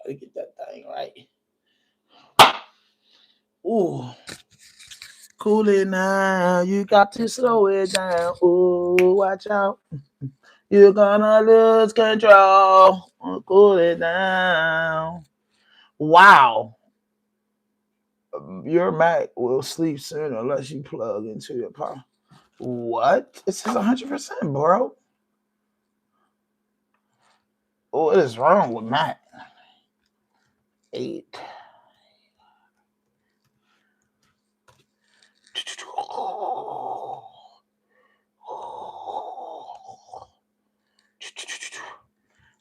Gotta get that thing right. Ooh. Cool it now. You got to slow it down. Ooh, watch out. You're gonna lose control. Cool it down. Wow. Your Mac will sleep soon unless you plug into your power. What? It says 100%, bro. What is wrong with Mac? 8.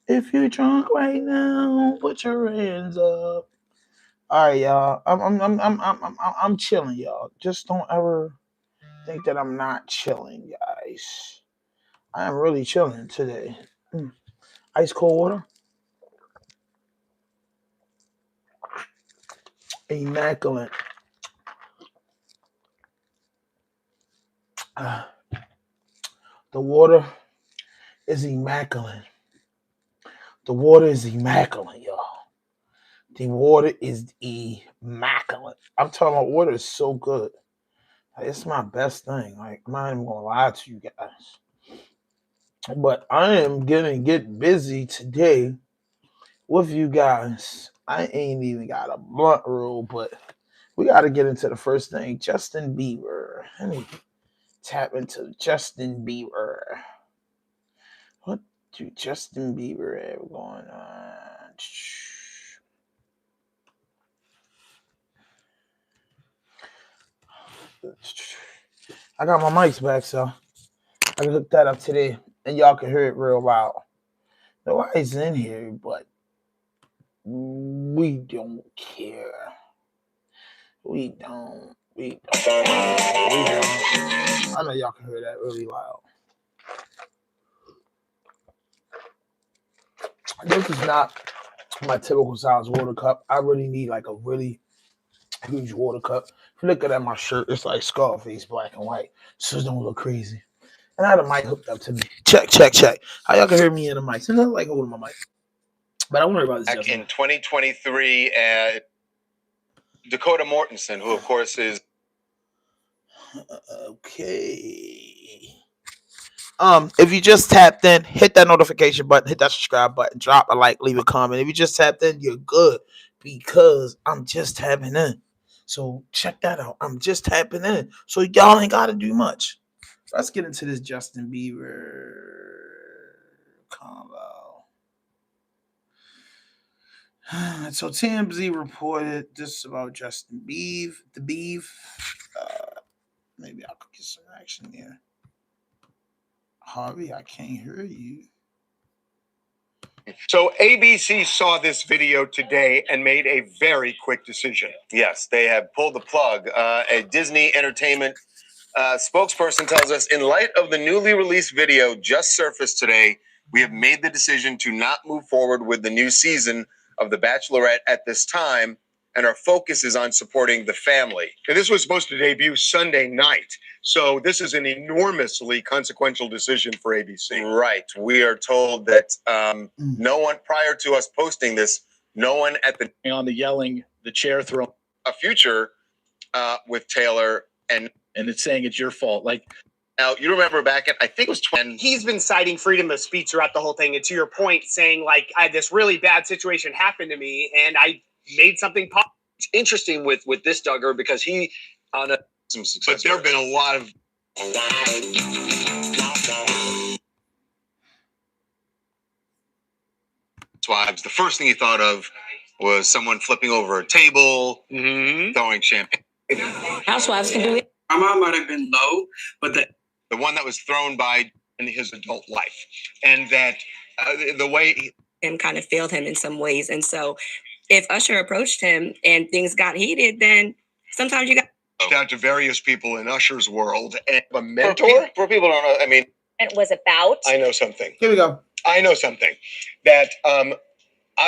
If you're drunk right now, put your hands up. All right, y'all. I'm chilling, y'all. Just don't ever think that I'm not chilling, guys. I am really chilling today. Ice cold water, immaculate. Uh, the water is immaculate. The water is immaculate, y'all. The water is immaculate. I'm talking about water is so good. Like, it's my best thing. Like, I'm not even gonna lie to you guys. But I am gonna get busy today with you guys. I ain't even got a blunt rule, but we got to get into the first thing. Justin Bieber. Let me tap into Justin Bieber. What do Justin Bieber have going on? I got my mics back, so I can hook that up today, and y'all can hear it real loud. Nobody's in here, but we don't care. We don't. We don't. I know y'all can hear that really loud. This is not my typical size water cup. I really need like a really huge water cup. If you look at my shirt, it's like Scarface, black and white. So it don't look crazy. And I had a mic hooked up to me. Check, check, check. How y'all can hear me in the mic? So nothing like holding my mic. But I wonder about this. Back in 2023, Dakota Mortensen, who of course is okay. If you just tapped in, hit that notification button, hit that subscribe button, drop a like, leave a comment. If you just tapped in, you're good because I'm just tapping in. So check that out. I'm just tapping in. So y'all ain't gotta do much. Let's get into this Justin Bieber combo. So TMZ reported this about Justin Bieber. The Bieber. Maybe I could get some action here. Harvey, I can't hear you. So ABC saw this video today and made a very quick decision. Yes, they have pulled the plug. A Disney Entertainment spokesperson tells us, in light of the newly released video just surfaced today, we have made the decision to not move forward with the new season of The Bachelorette at this time, and our focus is on supporting the family. And this was supposed to debut Sunday night. So this is an enormously consequential decision for ABC. Right. We are told that no one prior to us posting this, no one at the on the yelling, the chair throw a future with Taylor and it's saying it's your fault. Like, now you remember back at I think it was 20. He's been citing freedom of speech throughout the whole thing, and to your point, saying like I had this really bad situation happen to me, and I made something pop. It's interesting with this Duggar because he on some success. But there have been a lot of wives. The first thing he thought of was someone flipping over a table, throwing champagne. Housewives can do it. My mom might have been low, but the one that was thrown by in his adult life, and that the way and kind of failed him in some ways. And so if Usher approached him and things got heated, then sometimes you got out to various people in Usher's world. And a mentor? For people who don't know, I mean, it was about. I know something. Here we go. I know something that I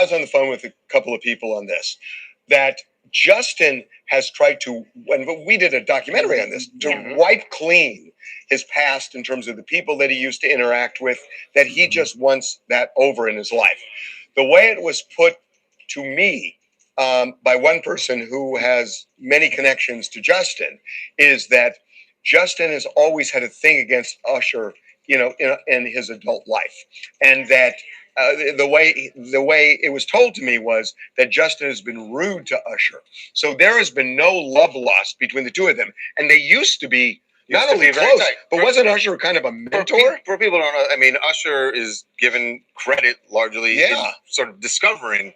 was on the phone with a couple of people on this, that Justin has tried to, when we did a documentary on this, to wipe clean his past in terms of the people that he used to interact with, that he just wants that over in his life. The way it was put to me, by one person who has many connections to Justin, is that Justin has always had a thing against Usher, in his adult life, and that the way it was told to me was that Justin has been rude to Usher. So there has been no love lost between the two of them, and they used to be not only close, but wasn't Usher kind of a mentor? For people who don't know, I mean, Usher is given credit largely in sort of discovering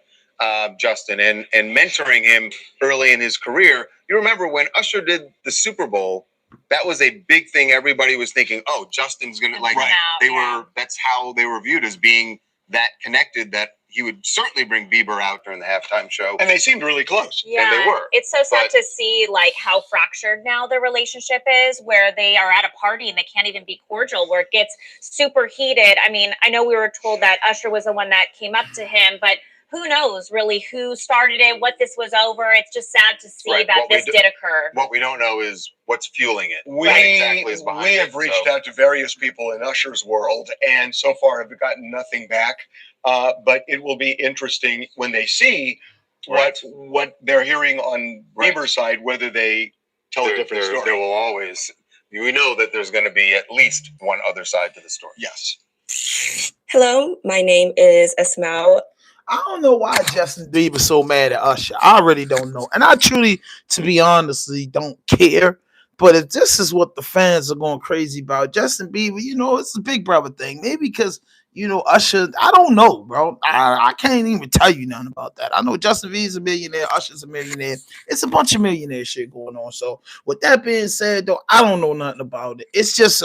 Justin and mentoring him early in his career. You remember when Usher did the Super Bowl? That was a big thing. Everybody was thinking, "Oh, Justin's gonna like." Right. That's how they were viewed, as being that connected. That he would certainly bring Bieber out during the halftime show, And they seemed really close. Yeah, and they were. It's so sad But- to see like how fractured now the relationship is, where they are at a party and they can't even be cordial, where it gets super heated. I mean, I know we were told that Usher was the one that came up to him, but who knows really who started it, what this was over. It's just sad to see Right, that what we this do- did occur. What we don't know is what's fueling it. We, What exactly is behind we it, have reached so- out to various people in Usher's world, and so far have gotten nothing back. But it will be interesting when they see what they're hearing on Right. Bieber's side, whether they tell a different story. There will always. We know that there's going to be at least one other side to the story. Yes. Hello, my name is Asmao. I don't know why Justin Bieber's so mad at Usher. I really don't know. And I truly, to be honestly, don't care. But if this is what the fans are going crazy about, Justin Bieber, it's a big brother thing. Maybe because, Usher, I don't know, bro. I can't even tell you nothing about that. I know Justin Bieber's a millionaire, Usher's a millionaire. It's a bunch of millionaire shit going on. So with that being said, though, I don't know nothing about it. It's just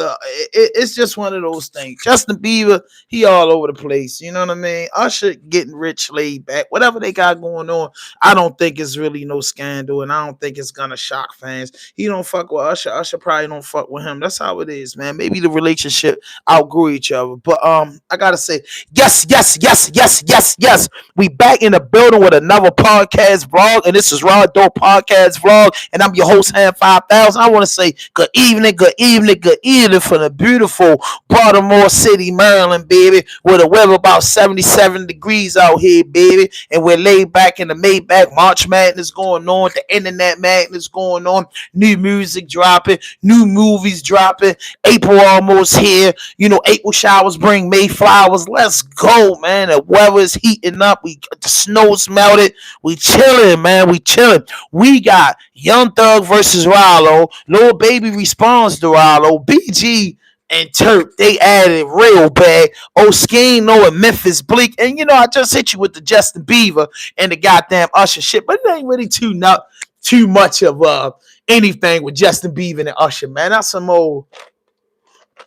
it's just one of those things. Justin Bieber, he all over the place. You know what I mean? Usher getting rich, laid back, whatever they got going on. I don't think it's really no scandal, and I don't think it's gonna shock fans. He don't fuck with Usher. Usher probably don't fuck with him. That's how it is, man. Maybe the relationship outgrew each other. But I gotta say, yes. We back in the building with another podcast vlog, and this is Ralo Podcast Vlog, and I'm your host, Ham 5000. I want to say good evening from the beautiful Baltimore City, Maryland, baby, with a weather about 77 degrees out here, baby, and we're laid back in the Maybach. March Madness going on, the Internet Madness going on, new music dropping, new movies dropping, April almost here. April showers bring May flowers. Let's go, man. The weather is heating up. The snow's melted. We chilling, man. We chilling. We got Young Thug versus Ralo. Lil Baby responds to Ralo. BG and Turk, they added real bad. Oschino and Memphis, Bleek. And I just hit you with the Justin Bieber and the goddamn Usher shit, but it ain't really too much of anything with Justin Bieber and Usher, man. That's some old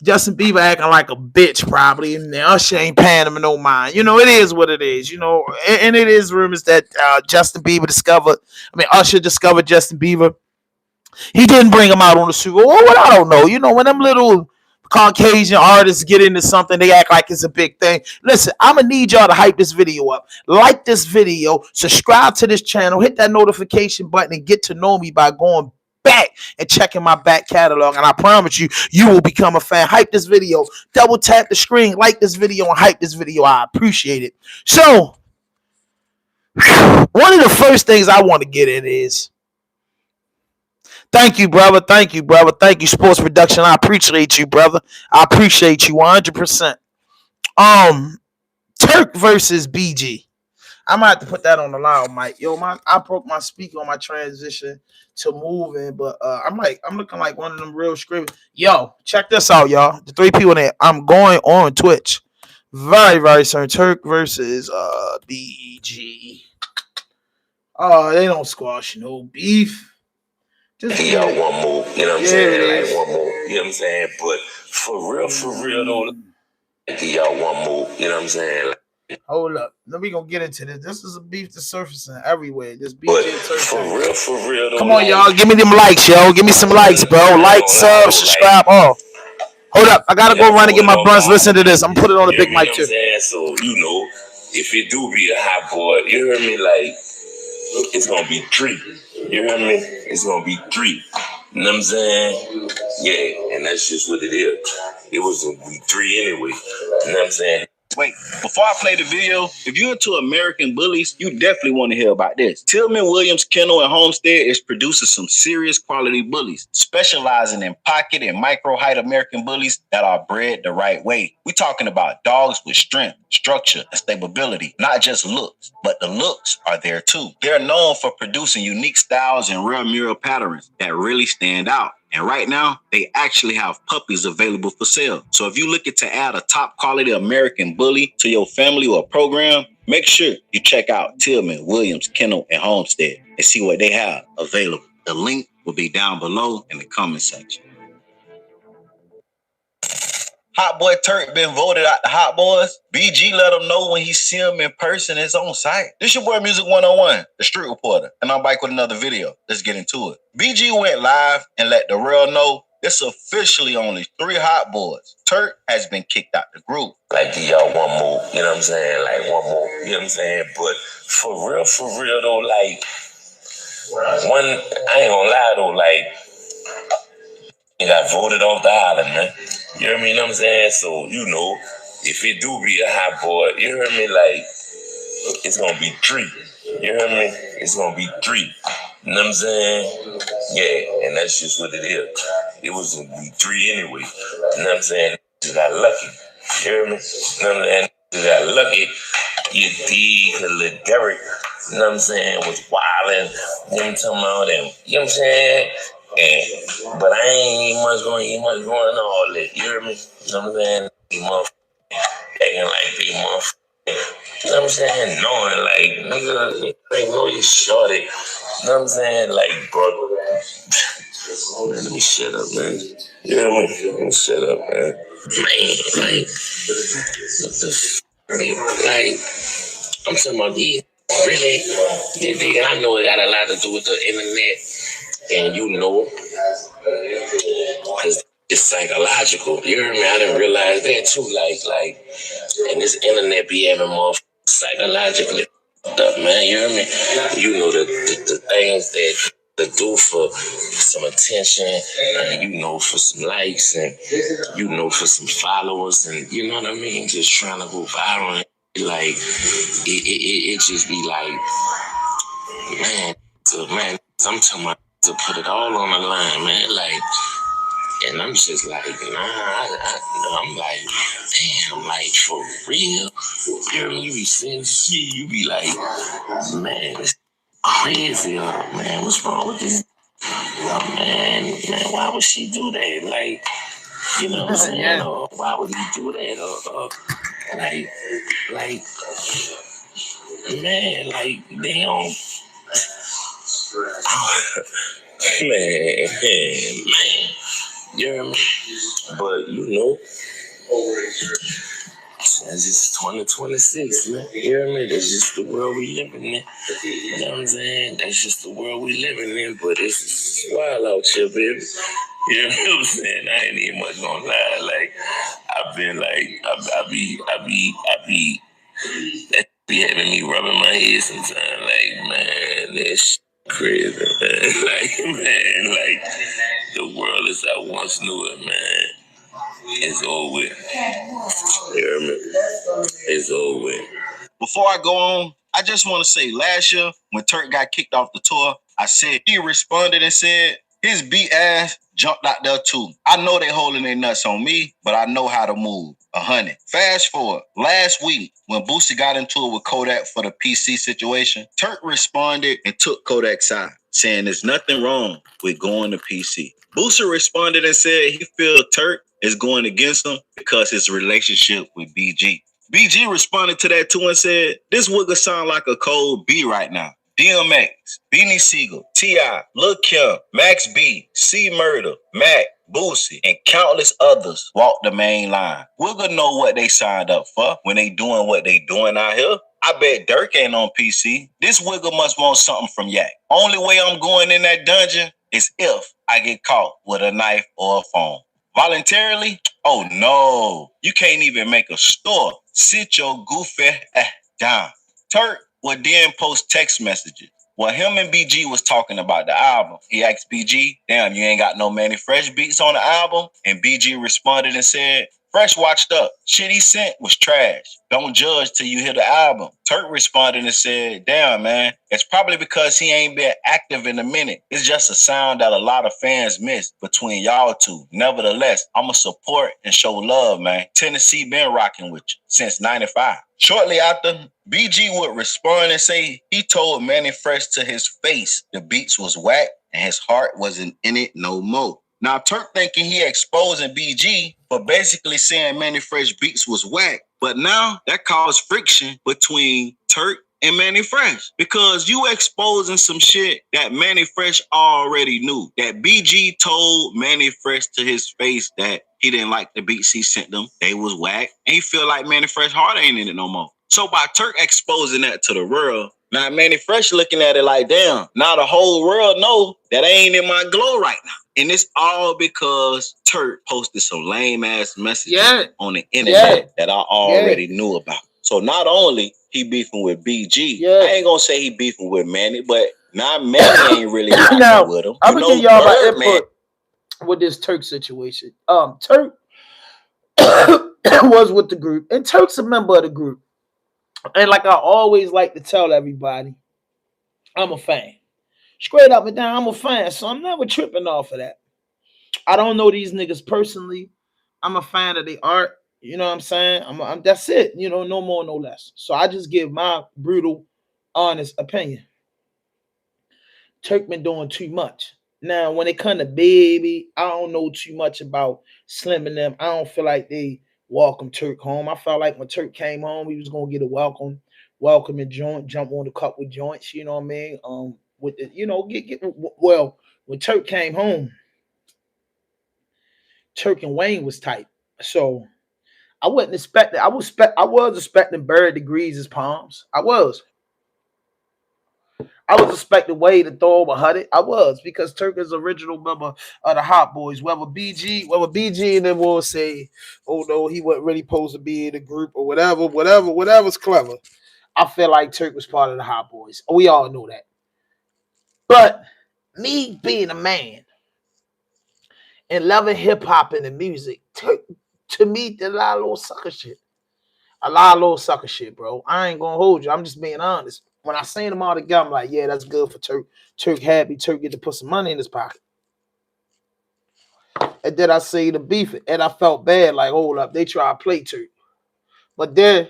Justin Bieber acting like a bitch, probably, and Usher ain't paying him no mind. It is what it is, and it is rumors that Usher discovered Justin Bieber. He didn't bring him out on the Super Bowl. What I don't know, when them little Caucasian artists get into something, they act like it's a big thing. Listen, I'm gonna need y'all to hype this video up. Like this video, subscribe to this channel, hit that notification button, and get to know me by going back and checking my back catalog, and I promise you will become a fan. Hype this video, double tap the screen, like this video, and hype this video. I appreciate it. So one of the first things I want to get in is thank you, brother. Thank you, Sports Production. I appreciate you, brother. I appreciate you 100%. Turk versus BG. I'm gonna have to put that on the loud mic. I broke my speaker on my transition to moving, but I'm looking like one of them real screaming. Yo, check this out, y'all. The three people there. I'm going on Twitch. Very, very soon. Turk versus BG. Oh, they don't squash no beef. Just y'all one more, what I'm saying? Like one more, what I'm saying? But for real though, y'all one more, what I'm saying? Hold up. Then we gonna get into this. This is a beef that's surfacing everywhere. This beef But is surfacing. for real though. Come on, y'all. Give me them likes, yo. Give me some likes, bro. Like, sub, subscribe. Oh. Hold up. I gotta go run and get my blunts. Listen to this. I'm gonna put it on the big mic too. So, if it do be a hot boy, you hear me? Like, it's gonna be 3. You hear me? It's gonna be 3. You know what I'm saying? Yeah, and that's just what it is. It was gonna be 3 anyway. You know what I'm saying? Wait, before I play the video, if you're into American bullies, you definitely want to hear about this. Tillman Williams Kennel and Homestead is producing some serious quality bullies, specializing in pocket and micro height American bullies that are bred the right way. We're talking about dogs with strength, structure, and stability, not just looks, but the looks are there too. They're known for producing unique styles and rare mural patterns that really stand out. And right now, they actually have puppies available for sale. So if you're looking to add a top quality American bully to your family or program, make sure you check out Tillman Williams Kennel and Homestead and see what they have available. The link will be down below in the comment section. Hot Boy Turk been voted out the Hot Boys. BG let him know when he see him in person, it's on site. This your boy Music 101, the street reporter, and I'm back with another video. Let's get into it. BG went live and let the real know it's officially only 3 Hot Boys. Turk has been kicked out the group. Like, give y'all one more, you know what I'm saying? Like, one more, you know what I'm saying? But for real, though, like, I ain't gonna lie, though, like, he got voted off the island, man. You hear me, you know what I'm saying? So, you know, if it do be a Hot Boy, you hear me, like, it's gonna be 3. You hear me? It's gonna be 3. You know what I'm saying? Yeah, and that's just what it is. It was gonna be 3 anyway. You know what I'm saying? Just got lucky. You hear me? You know what I'm saying? Just got lucky. You dig the little Derek, you know what I'm saying, was wildin'. You know what I'm talking about? And, you know what I'm saying? But I ain't much going all that. You hear me? You know what I'm saying? You motherfuckers acting like they motherfuckers. You know what I'm saying? Knowing, like, nigga, you ain't know you shorty. You know what I'm saying? Like, bro. Man, let me shut up, man. You hear me? Let me shut up, man. Man, like, what the like, I'm talking about these. Really? I know it got a lot to do with the internet. And you know, because it's psychological. You hear me? I didn't realize that too. Like, and this internet be having more psychologically up, man. You hear me? You know the things that to do for some attention, and you know, for some likes, and you know, for some followers, and you know what I mean. Just trying to go viral. Like it just be like, man, I'm talking about to put it all on the line, man. Like, and I'm just like, I'm like, damn, like, for real? You be saying shit, you be like, man, it's crazy, man. What's wrong with this? Man, why would she do that? Like, you know what I'm saying? Yeah. Or why would he do that? Like, man, like, they don't. Man. You hear me? But, you know, that's just 2026, man. You hear me? That's just the world we living in. You know what I'm saying? That's just the world we living in. But it's wild out here, baby. You know what I'm saying? I ain't even much gonna lie. Like, I've been like, I be that be having me rubbing my head sometimes. Like, man, this crazy, man. Like, the world as I once knew it, man. It's over with. You hear me? It's over with. Before I go on, I just want to say last year when Turk got kicked off the tour, I said he responded and said his beat ass jumped out there too. I know they holding their nuts on me, but I know how to move. 100. Fast forward, last week when Boosie got into it with Kodak for the PC situation, Turk responded and took Kodak's side, saying there's nothing wrong with going to PC. Boosie responded and said he feels Turk is going against him because his relationship with BG. BG responded to that too and said, this wigger sound like a cold B right now. DMX, Beanie Siegel, T.I., Lil' Kim, Max B, C Murder, Mac, Boosie, and countless others walk the main line. Wigger know what they signed up for when they doing what they doing out here. I bet Dirk ain't on PC. This wigger must want something from Yak. Only way I'm going in that dungeon is if I get caught with a knife or a phone. Voluntarily? Oh no, you can't even make a store. Sit your goofy down. Turk would then post text messages. While him and BG was talking about the album, he asked BG, damn, you ain't got no many fresh beats on the album? And BG responded and said, Fresh watched up. Shit he sent was trash. Don't judge till you hear the album. Turk responded and said, damn, man, it's probably because he ain't been active in a minute. It's just a sound that a lot of fans miss between y'all two. Nevertheless, I'ma support and show love, man. Tennessee been rocking with you since 95. Shortly after, BG would respond and say he told Manny Fresh to his face the beats was whack and his heart wasn't in it no more. Now, Turk thinking he exposing BG for basically saying Manny Fresh beats was whack, but now that caused friction between Turk and Manny Fresh because you exposing some shit that Manny Fresh already knew. That BG told Manny Fresh to his face that he didn't like the beats he sent them. They was whack. And he feel like Manny Fresh heart ain't in it no more. So by Turk exposing that to the world, now Manny Fresh looking at it like, damn, now the whole world know that I ain't in my glow right now. And it's all because Turk posted some lame ass messages on the internet that I already knew about. So not only he beefing with BG, I ain't gonna say he beefing with Manny, but now Manny ain't really rocking with him. I'm gonna give y'all my input with this Turk situation. Turk was with the group, and Turk's a member of the group. And like I always like to tell everybody, I'm a fan. Straight up and down, I'm a fan. So I'm never tripping off of that. I don't know these niggas personally. I'm a fan of their art. You know what I'm saying? I'm that's it. You know, no more, no less. So I just give my brutal, honest opinion. Turk been doing too much. Now, when it come to Baby, I don't know too much about Slim and them. I don't feel like they welcome Turk home. I felt like when Turk came home, he was gonna get a welcome and joint, jump on the cup with joints. You know what I mean? With the, you know, well, when Turk came home, Turk and Wayne was tight. So I wasn't expecting. I was expecting Bird to grease his palms. I was expecting Wade to throw over Huddy. I was, because Turk is original member of the Hot Boys. Whether BG and them will say, oh no, he wasn't really supposed to be in the group or whatever's clever. I feel like Turk was part of the Hot Boys. We all know that. But me being a man and loving hip hop and the music, Turk, to me, did a lot of little sucker shit. A lot of little sucker shit, bro. I ain't gonna hold you. I'm just being honest. When I seen them all together, I'm like, yeah, that's good for Turk. Turk happy. Turk get to put some money in his pocket. And then I see the beef, and I felt bad. Like, hold up, they try to play Turk, but then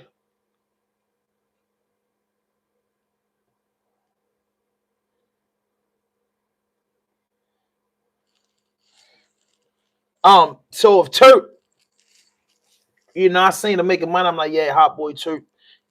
so if Turk, you know, I seen him making money, I'm like, yeah, Hot Boy Turk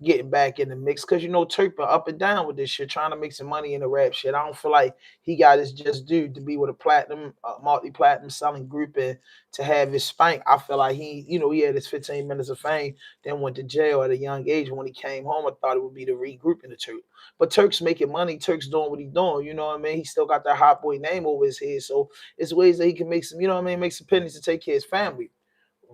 getting back in the mix, because you know Turk been up and down with this shit, trying to make some money in the rap shit. I don't feel like he got his just due to be with a platinum, multi-platinum selling group, and to have his spank. I feel like he, you know, he had his 15 minutes of fame, then went to jail at a young age. When he came home, I thought it would be the regrouping of Turk. But Turk's making money. Turk's doing what he's doing. You know what I mean? He still got that Hot Boy name over his head. So it's ways that he can make some, you know what I mean, make some pennies to take care of his family.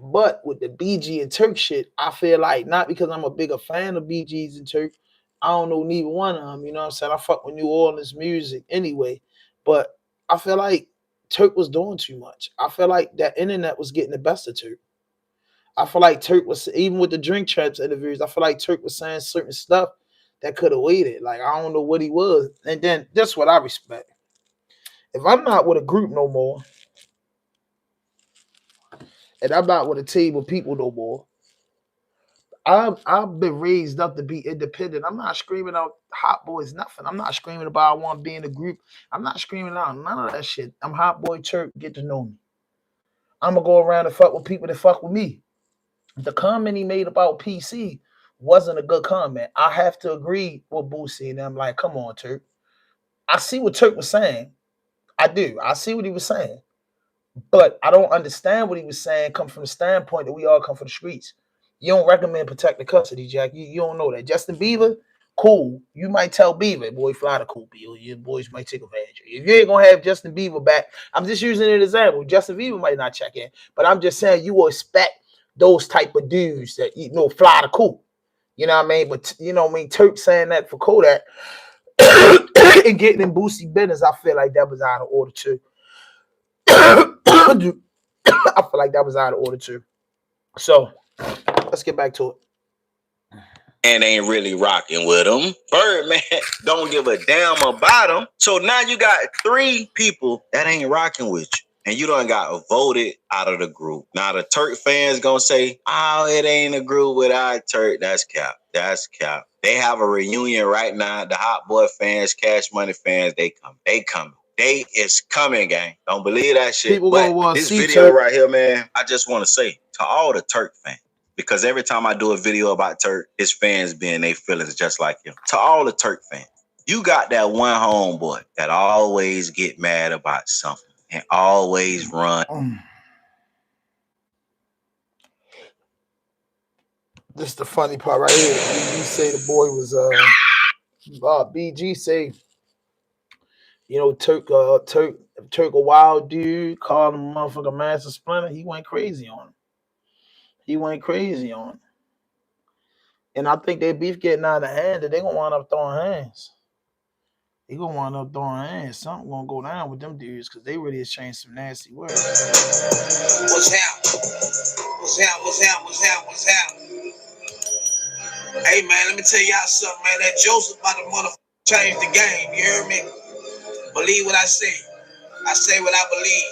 But with the BG and Turk shit, I feel like, not because I'm a bigger fan of BGs and Turk, I don't know neither one of them. You know what I'm saying? I fuck with New Orleans music anyway. But I feel like Turk was doing too much. I feel like that internet was getting the best of Turk. I feel like Turk was, even with the Drink Champs interviews, I feel like Turk was saying certain stuff that could have waited. Like, I don't know what he was. And then that's what I respect. If I'm not with a group no more, and I'm not with a team of people no more, I've been raised up to be independent. I'm not screaming out Hot Boys, nothing. I'm not screaming about I want to be in a group. I'm not screaming out none of that shit. I'm Hot Boy Turk, get to know me. I'm going to go around and fuck with people that fuck with me. The comment he made about PC wasn't a good comment. I have to agree with Boosie, and I'm like, come on, Turk. I see what Turk was saying. I do. I see what he was saying. But I don't understand what he was saying come from the standpoint that we all come from the streets. You don't recommend protective custody, Jack. You don't know that. Justin Bieber, cool. You might tell Bieber, boy, fly the cool bill. Your boys might take advantage. If you ain't going to have Justin Bieber back, I'm just using an example. Justin Bieber might not check in. But I'm just saying you will expect those type of dudes that, you know, fly the cool. You know what I mean? But, you know what I mean? Turk saying that for Kodak and getting in Boosie business, I feel like that was out of order too. I feel like that was out of order too. So let's get back to it. And ain't really rocking with him. Birdman don't give a damn about him. So now you got 3 people that ain't rocking with you. And you done got voted out of the group. Now the Turk fans gonna say, oh, it ain't a group without Turk. That's cap. That's cap. They have a reunion right now. The Hot Boy fans, Cash Money fans, they come. They coming. They is coming, gang. Don't believe that shit. People But gonna this see video Turk. right here, man, I just want to say to all the Turk fans, because every time I do a video about Turk, his fans be in their feelings just like him. To all the Turk fans, you got that one homeboy that always get mad about something and always run. This is the funny part right here. BG say the boy was BG say, you know, Turk a wild dude, called him a motherfucker master splinter. He went crazy on him. And I think their beef getting out of hand, that they gonna wind up throwing hands. Something gonna go down with them dudes because they really exchanged some nasty words. What's happening? Hey man, let me tell y'all something, man. That Joseph about to motherfucker change the game. You heard me? Believe what I say. I say what I believe.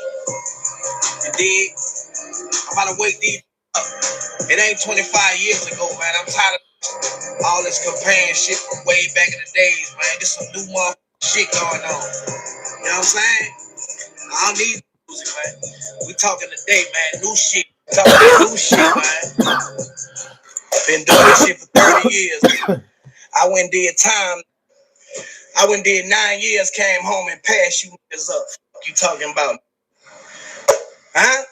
You dig? I'm about to wake these up. It ain't 25 years ago, man. I'm tired of all this comparing shit from way back in the days, man. There's some new motherfucking shit going on. You know what I'm saying? I don't need music, man. We talking today, man. New shit. Talking new shit, man. Been doing this shit for 30 years. I went and did time. I went and did 9 years, came home and passed you niggas up. What you talking about? Huh?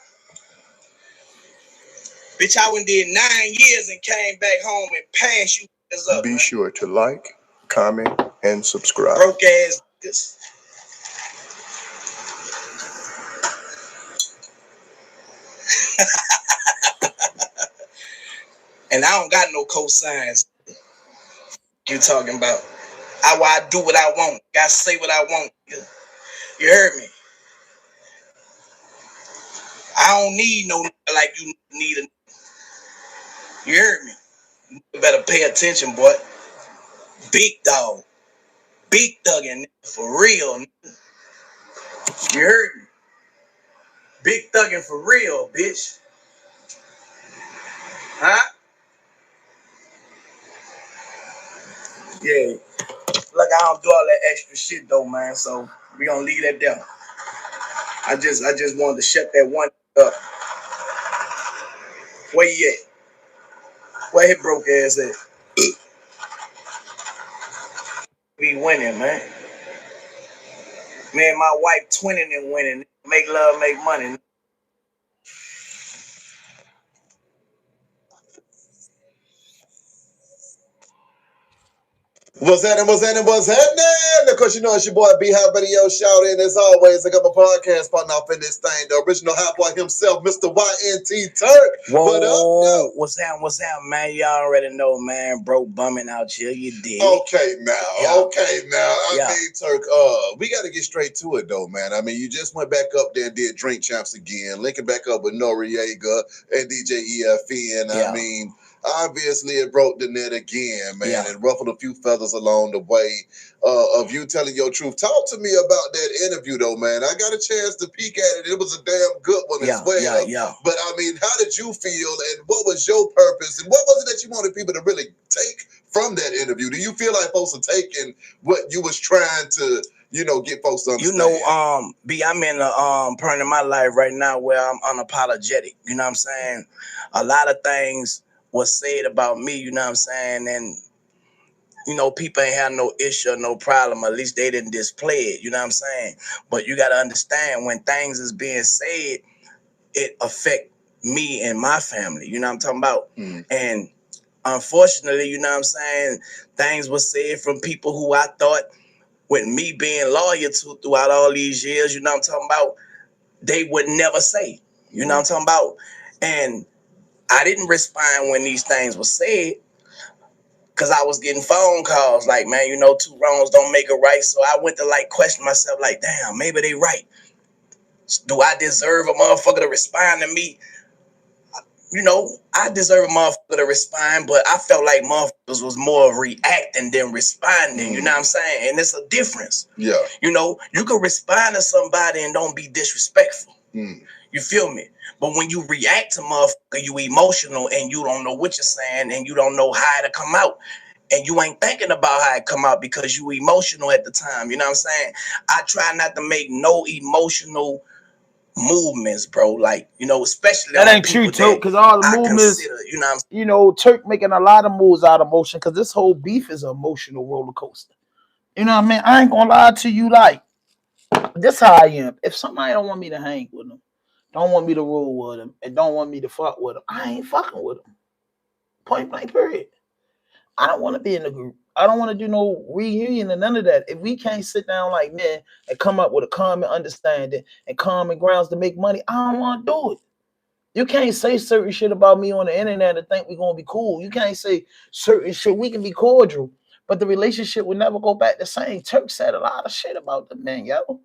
Bitch, I went and did 9 years and came back home and passed you niggas up. Be sure to like, comment, and subscribe. Broke ass niggas. And I don't got no cosigns. You talking about? I do what I want. I say what I want. You heard me? I don't need no like you need a. You heard me? You better pay attention, boy. Big dog. Big thuggin' for real. You heard me? Big thuggin' for real, bitch. Huh? Yeah. Look, I don't do all that extra shit though, man. So we gonna leave that there. I just wanted to shut that one up. Where you at? Where his broke ass at? We winning, man. Me and my wife twinning and winning. Make love, make money. What's happening? Of course, you know it's your boy B-Hop Radio Shout in. As always, I got my podcast partner off in this thing, the original hot boy himself, Mr. YNT Turk. Whoa, what's happening, man? You already know, man. Broke bumming out here, you dig. Okay, now. I mean, Turk, we got to get straight to it, though, man. I mean, you just went back up there and did Drink Champs again, linking back up with Noriega and DJ EFE, I mean, obviously it broke the net again, man, and ruffled a few feathers along the way of you telling your truth. Talk to me about that interview, though, man. I got a chance to peek at it. It was a damn good one as well. But, I mean, how did you feel, and what was your purpose, and what was it that you wanted people to really take from that interview? Do you feel like folks are taking what you was trying to, you know, get folks to understand? You know, B, I'm in a point in my life right now where I'm unapologetic. You know what I'm saying? A lot of things was said about me, you know what I'm saying? And, you know, people ain't have no issue or no problem. At least they didn't display it, you know what I'm saying? But you got to understand, when things is being said, it affect me and my family, you know what I'm talking about? And unfortunately, you know what I'm saying, things were said from people who I thought, with me being loyal to throughout all these years, you know what I'm talking about, they would never say, you know what I'm talking about? And I didn't respond when these things were said, because I was getting phone calls like, man, you know, 2 wrongs don't make a right. So I went to like question myself like, damn, maybe they right. Do I deserve a motherfucker to respond to me? you know, I deserve a motherfucker to respond, but I felt like motherfuckers was more reacting than responding. You know what I'm saying? And it's a difference. Yeah. You know, you can respond to somebody and don't be disrespectful. You feel me? But when you react to motherfucker, you emotional and you don't know what you're saying and you don't know how to come out. And you ain't thinking about how it come out because you emotional at the time. You know what I'm saying? I try not to make no emotional movements, bro. Like, you know, especially That on ain't true, people Turk, that because all the I movements, consider, you know what I'm saying? you know, Turk making a lot of moves out of motion because this whole beef is an emotional roller coaster. You know what I mean? I ain't gonna lie to you, like, this how I am. If somebody don't want me to hang with them, don't want me to roll with them, and don't want me to fuck with them, I ain't fucking with them. Point blank, period. I don't want to be in the group. I don't want to do no reunion and none of that. If we can't sit down like men and come up with a common understanding and common grounds to make money, I don't want to do it. You can't say certain shit about me on the internet and think we're gonna be cool. You can't say certain shit. We can be cordial, but the relationship will never go back the same. Turk said a lot of shit about the men, yo.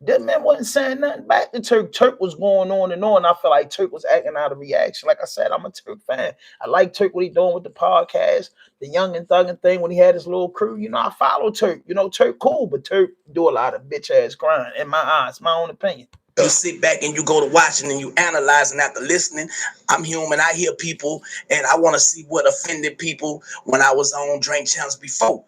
That man wasn't saying nothing back to Turk. Turk was going on and on. I feel like Turk was acting out of reaction. Like I said, I'm a Turk fan. I like Turk, what he doing with the podcast, the young and thugging thing when he had his little crew. You know, I follow Turk. You know, Turk cool, but Turk do a lot of bitch ass crying in my eyes, my own opinion. You sit back and you go to watching and you analyzing after listening. I'm human. I hear people and I want to see what offended people when I was on Drink Champs before.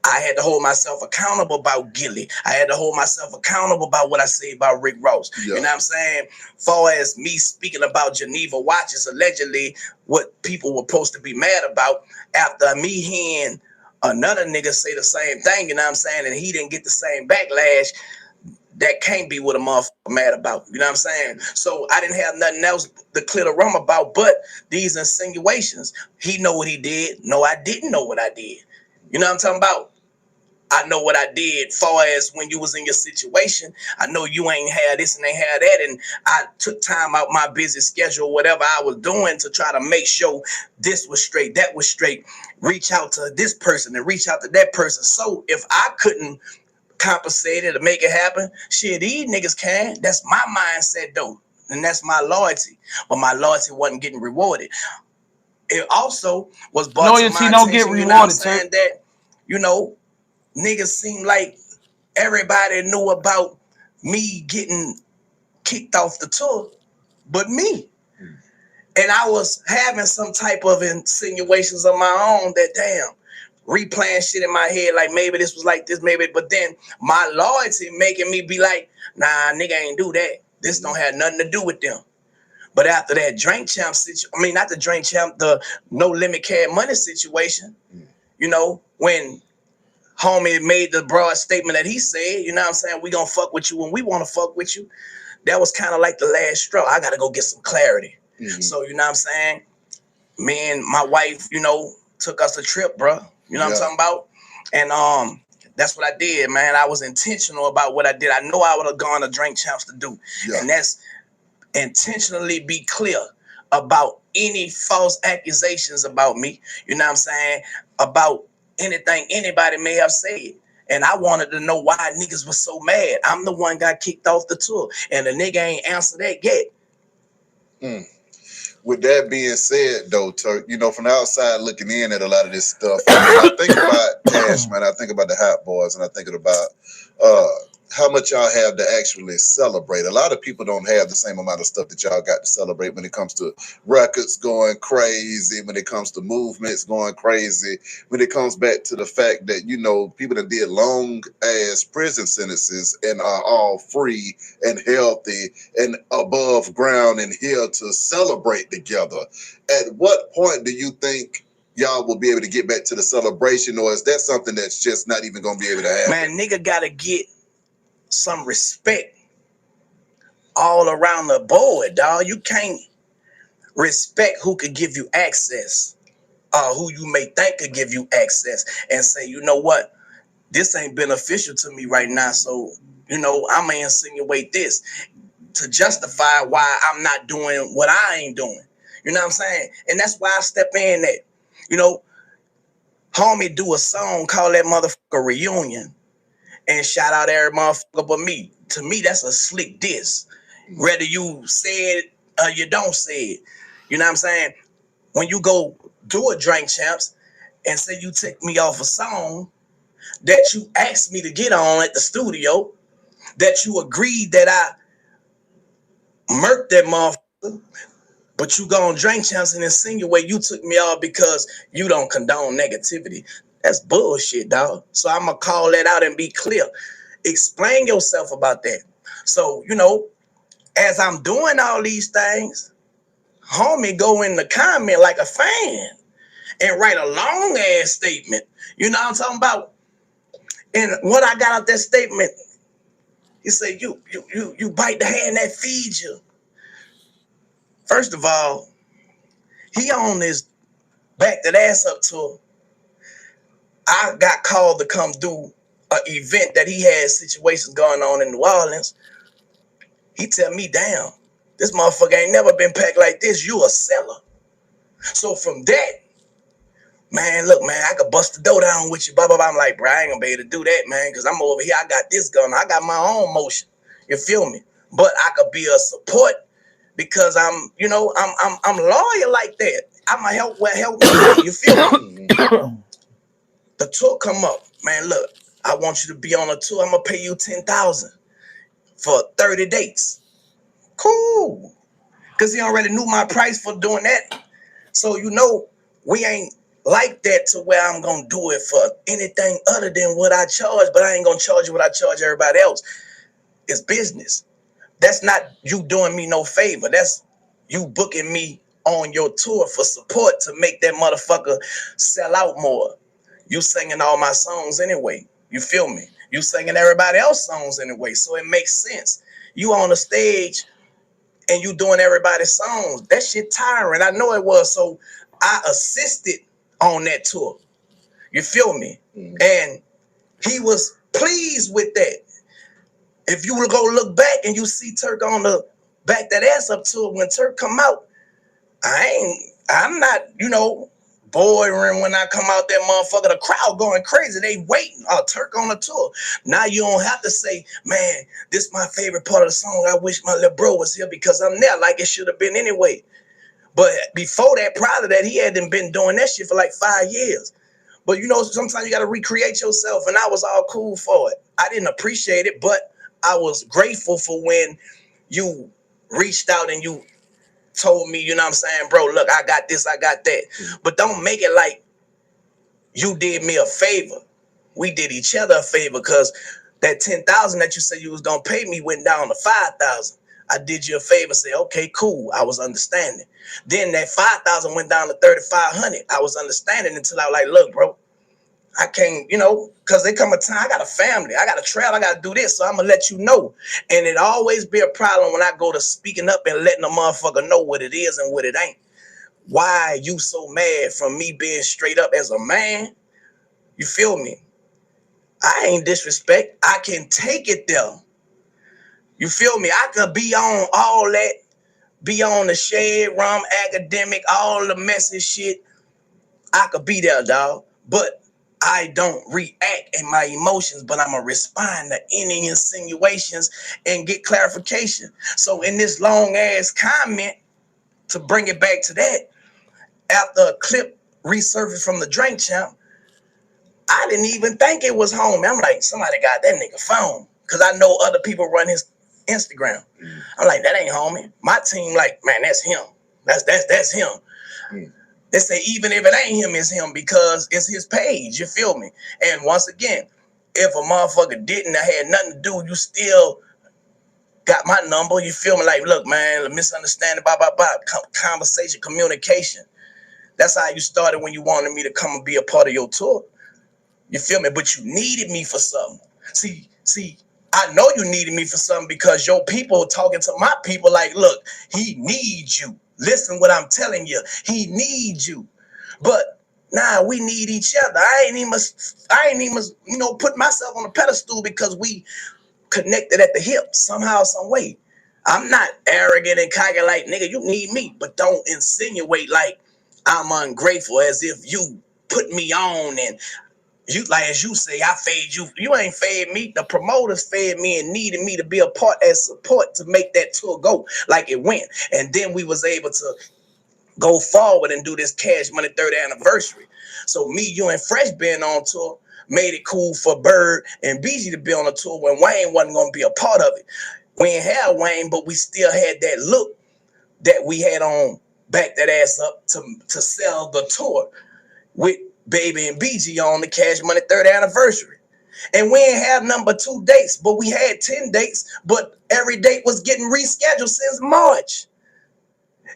I had to hold myself accountable about Gilly. I had to hold myself accountable about what I say about Rick Ross. You know what I'm saying? Far as me speaking about Geneva watches, allegedly what people were supposed to be mad about after me hearing another nigga say the same thing, you know what I'm saying? And he didn't get the same backlash. That can't be what a motherfucker mad about. You know what I'm saying? So I didn't have nothing else to clear the rum about but these insinuations. He know what he did. No, I didn't know what I did. You know what I'm talking about? I know what I did far as when you was in your situation. I know you ain't had this and ain't had that. And I took time out my busy schedule, whatever I was doing to try to make sure this was straight, that was straight. Reach out to this person and reach out to that person. So if I couldn't compensate it to make it happen, shit, these niggas can. That's my mindset though. And that's my loyalty. But my loyalty wasn't getting rewarded. It also was brought to my Loyalty don't get attention, you know what I'm rewarded, saying, Turk. that, you know, niggas seem like everybody knew about me getting kicked off the tour, but me. And I was having some type of insinuations of my own that, damn, replaying shit in my head, like maybe this was like this, maybe, but then my loyalty making me be like, nah, nigga ain't do that. This don't have nothing to do with them. But after that Drink Champ situation, I mean, not the Drink Champ, the No Limit Cash Money situation, you know, when homie made the broad statement that he said, you know what I'm saying, we gonna fuck with you when we wanna fuck with you. That was kind of like the last straw. I gotta go get some clarity. So, you know what I'm saying? Me and my wife, you know, took us a trip, bro. You know what I'm talking about? And that's what I did, man. I was intentional about what I did. I know I would have gone to Drink Champs to do. And that's intentionally be clear about any false accusations about me. You know what I'm saying? About anything anybody may have said. And I wanted to know why niggas was so mad. I'm the one got kicked off the tour. And the nigga ain't answered that yet. With that being said, though, Turk, you know, from the outside looking in at a lot of this stuff, I think about Cash, man. I think about the Hot Boys, and I think about how much y'all have to actually celebrate. A lot of people don't have the same amount of stuff that y'all got to celebrate when it comes to records going crazy, when it comes to movements going crazy, when it comes back to the fact that, you know, people that did long ass prison sentences and are all free and healthy and above ground and here to celebrate together. At what point do you think y'all will be able to get back to the celebration, or is that something that's just not even gonna be able to happen? Man, nigga gotta get some respect all around the board, dog. You can't respect who could give you access, who you may think could give you access, and say, you know what, this ain't beneficial to me right now, so, you know, I'm gonna insinuate this to justify why I'm not doing what I ain't doing. You know what I'm saying? And that's why I step in that, you know, homie do a song, call that motherfucker Reunion, and shout out every motherfucker but me. To me, that's a slick diss. Whether you say it or you don't say it. You know what I'm saying? When you go do a Drink Champs and say you take me off a song that you asked me to get on at the studio, that you agreed that I murked that motherfucker, but you go on Drink Champs and insinuate you took me off because you don't condone negativity. That's bullshit, dog. So I'm going to call that out and be clear. Explain yourself about that. So, you know, as I'm doing all these things, homie go in the comment like a fan and write a long ass statement. You know what I'm talking about? And what I got out that statement, he said, you bite the hand that feeds you. First of all, he on this Back That Ass Up tour. I got called to come do an event that he had situations going on in New Orleans. He tell me, damn, this motherfucker ain't never been packed like this. You a seller. So from that, man, look, man, I could bust the door down with you, blah, blah, blah. I'm like, bro, I ain't gonna be able to do that, man, because I'm over here. I got this gun. I got my own motion. You feel me? But I could be a support because I'm, you know, I'm loyal like that. I'ma help where help me. You feel me? The tour come up, man. Look, I want you to be on a tour. I'm gonna pay you $10,000 for 30 dates. Cool, because he already knew my price for doing that. So you know, we ain't like that to where I'm gonna do it for anything other than what I charge. But I ain't gonna charge you what I charge everybody else. It's business. That's not you doing me no favor. That's you booking me on your tour for support to make that motherfucker sell out more. You singing all my songs anyway. You feel me? You singing everybody else's songs anyway. So it makes sense. You on the stage and you doing everybody's songs. That shit tiring. I know it was. So I assisted on that tour. You feel me? And he was pleased with that. If you will go look back and you see Turk on the Back That Ass Up tour, when Turk come out, I'm not, you know, boring when I come out there, motherfucker. The crowd going crazy. They waiting. Oh, Turk on the tour. Now you don't have to say, man, this is my favorite part of the song. I wish my little bro was here because I'm there like it should have been anyway. But before that, prior to that, he hadn't been doing that shit for like 5 years. But you know, sometimes you got to recreate yourself, and I was all cool for it. I didn't appreciate it, but I was grateful for when you reached out and you told me, you know what I'm saying, bro, look, I got this, I got that. But don't make it like you did me a favor. We did each other a favor because that $10,000 that you said you was gonna pay me went down to $5,000. I did you a favor, say, okay, cool. I was understanding. Then that $5,000 went down to $3,500. I was understanding until I was like, look, bro, I can't, you know, because there come a time, I got a family, I got to travel, I got to do this, so I'm going to let you know. And it always be a problem when I go to speaking up and letting a motherfucker know what it is and what it ain't. Why are you so mad from me being straight up as a man? You feel me? I ain't disrespect. I can take it there. You feel me? I could be on all that, be on the shade, rum, academic, all the messy shit. I could be there, dog. But I don't react in my emotions, but I'm going to respond to any insinuations and get clarification. So in this long ass comment, to bring it back to that, after a clip resurfaced from the Drink Champ, I didn't even think it was homie. I'm like, somebody got that nigga phone. Because I know other people run his Instagram. I'm like, that ain't homie. My team like, man, that's him. That's him. They say even if it ain't him, it's him because it's his page. You feel me? And once again, if a motherfucker didn't have had nothing to do, you still got my number. You feel me? Like, look, man, a misunderstanding, blah, blah, blah. Conversation, communication. That's how you started when you wanted me to come and be a part of your tour. You feel me? But you needed me for something. See, I know you needed me for something because your people talking to my people like, look, he needs you. Listen what I'm telling you. He needs you. But nah, we need each other. I ain't even, you know, put myself on a pedestal because we connected at the hip somehow, some way. I'm not arrogant and cocky like, nigga, you need me. But don't insinuate like I'm ungrateful as if you put me on and you, like as you say, I fade you. You ain't fade me. The promoters fed me and needed me to be a part as support to make that tour go like it went. And then we was able to go forward and do this Cash Money 3rd anniversary. So me, you, and Fresh being on tour made it cool for Bird and BG to be on a tour when Wayne wasn't going to be a part of it. We ain't had Wayne, but we still had that look that we had on Back That Ass Up to sell the tour with Baby and BG on the Cash Money 3rd anniversary. And we ain't have number 2 dates, but we had 10 dates, but every date was getting rescheduled since March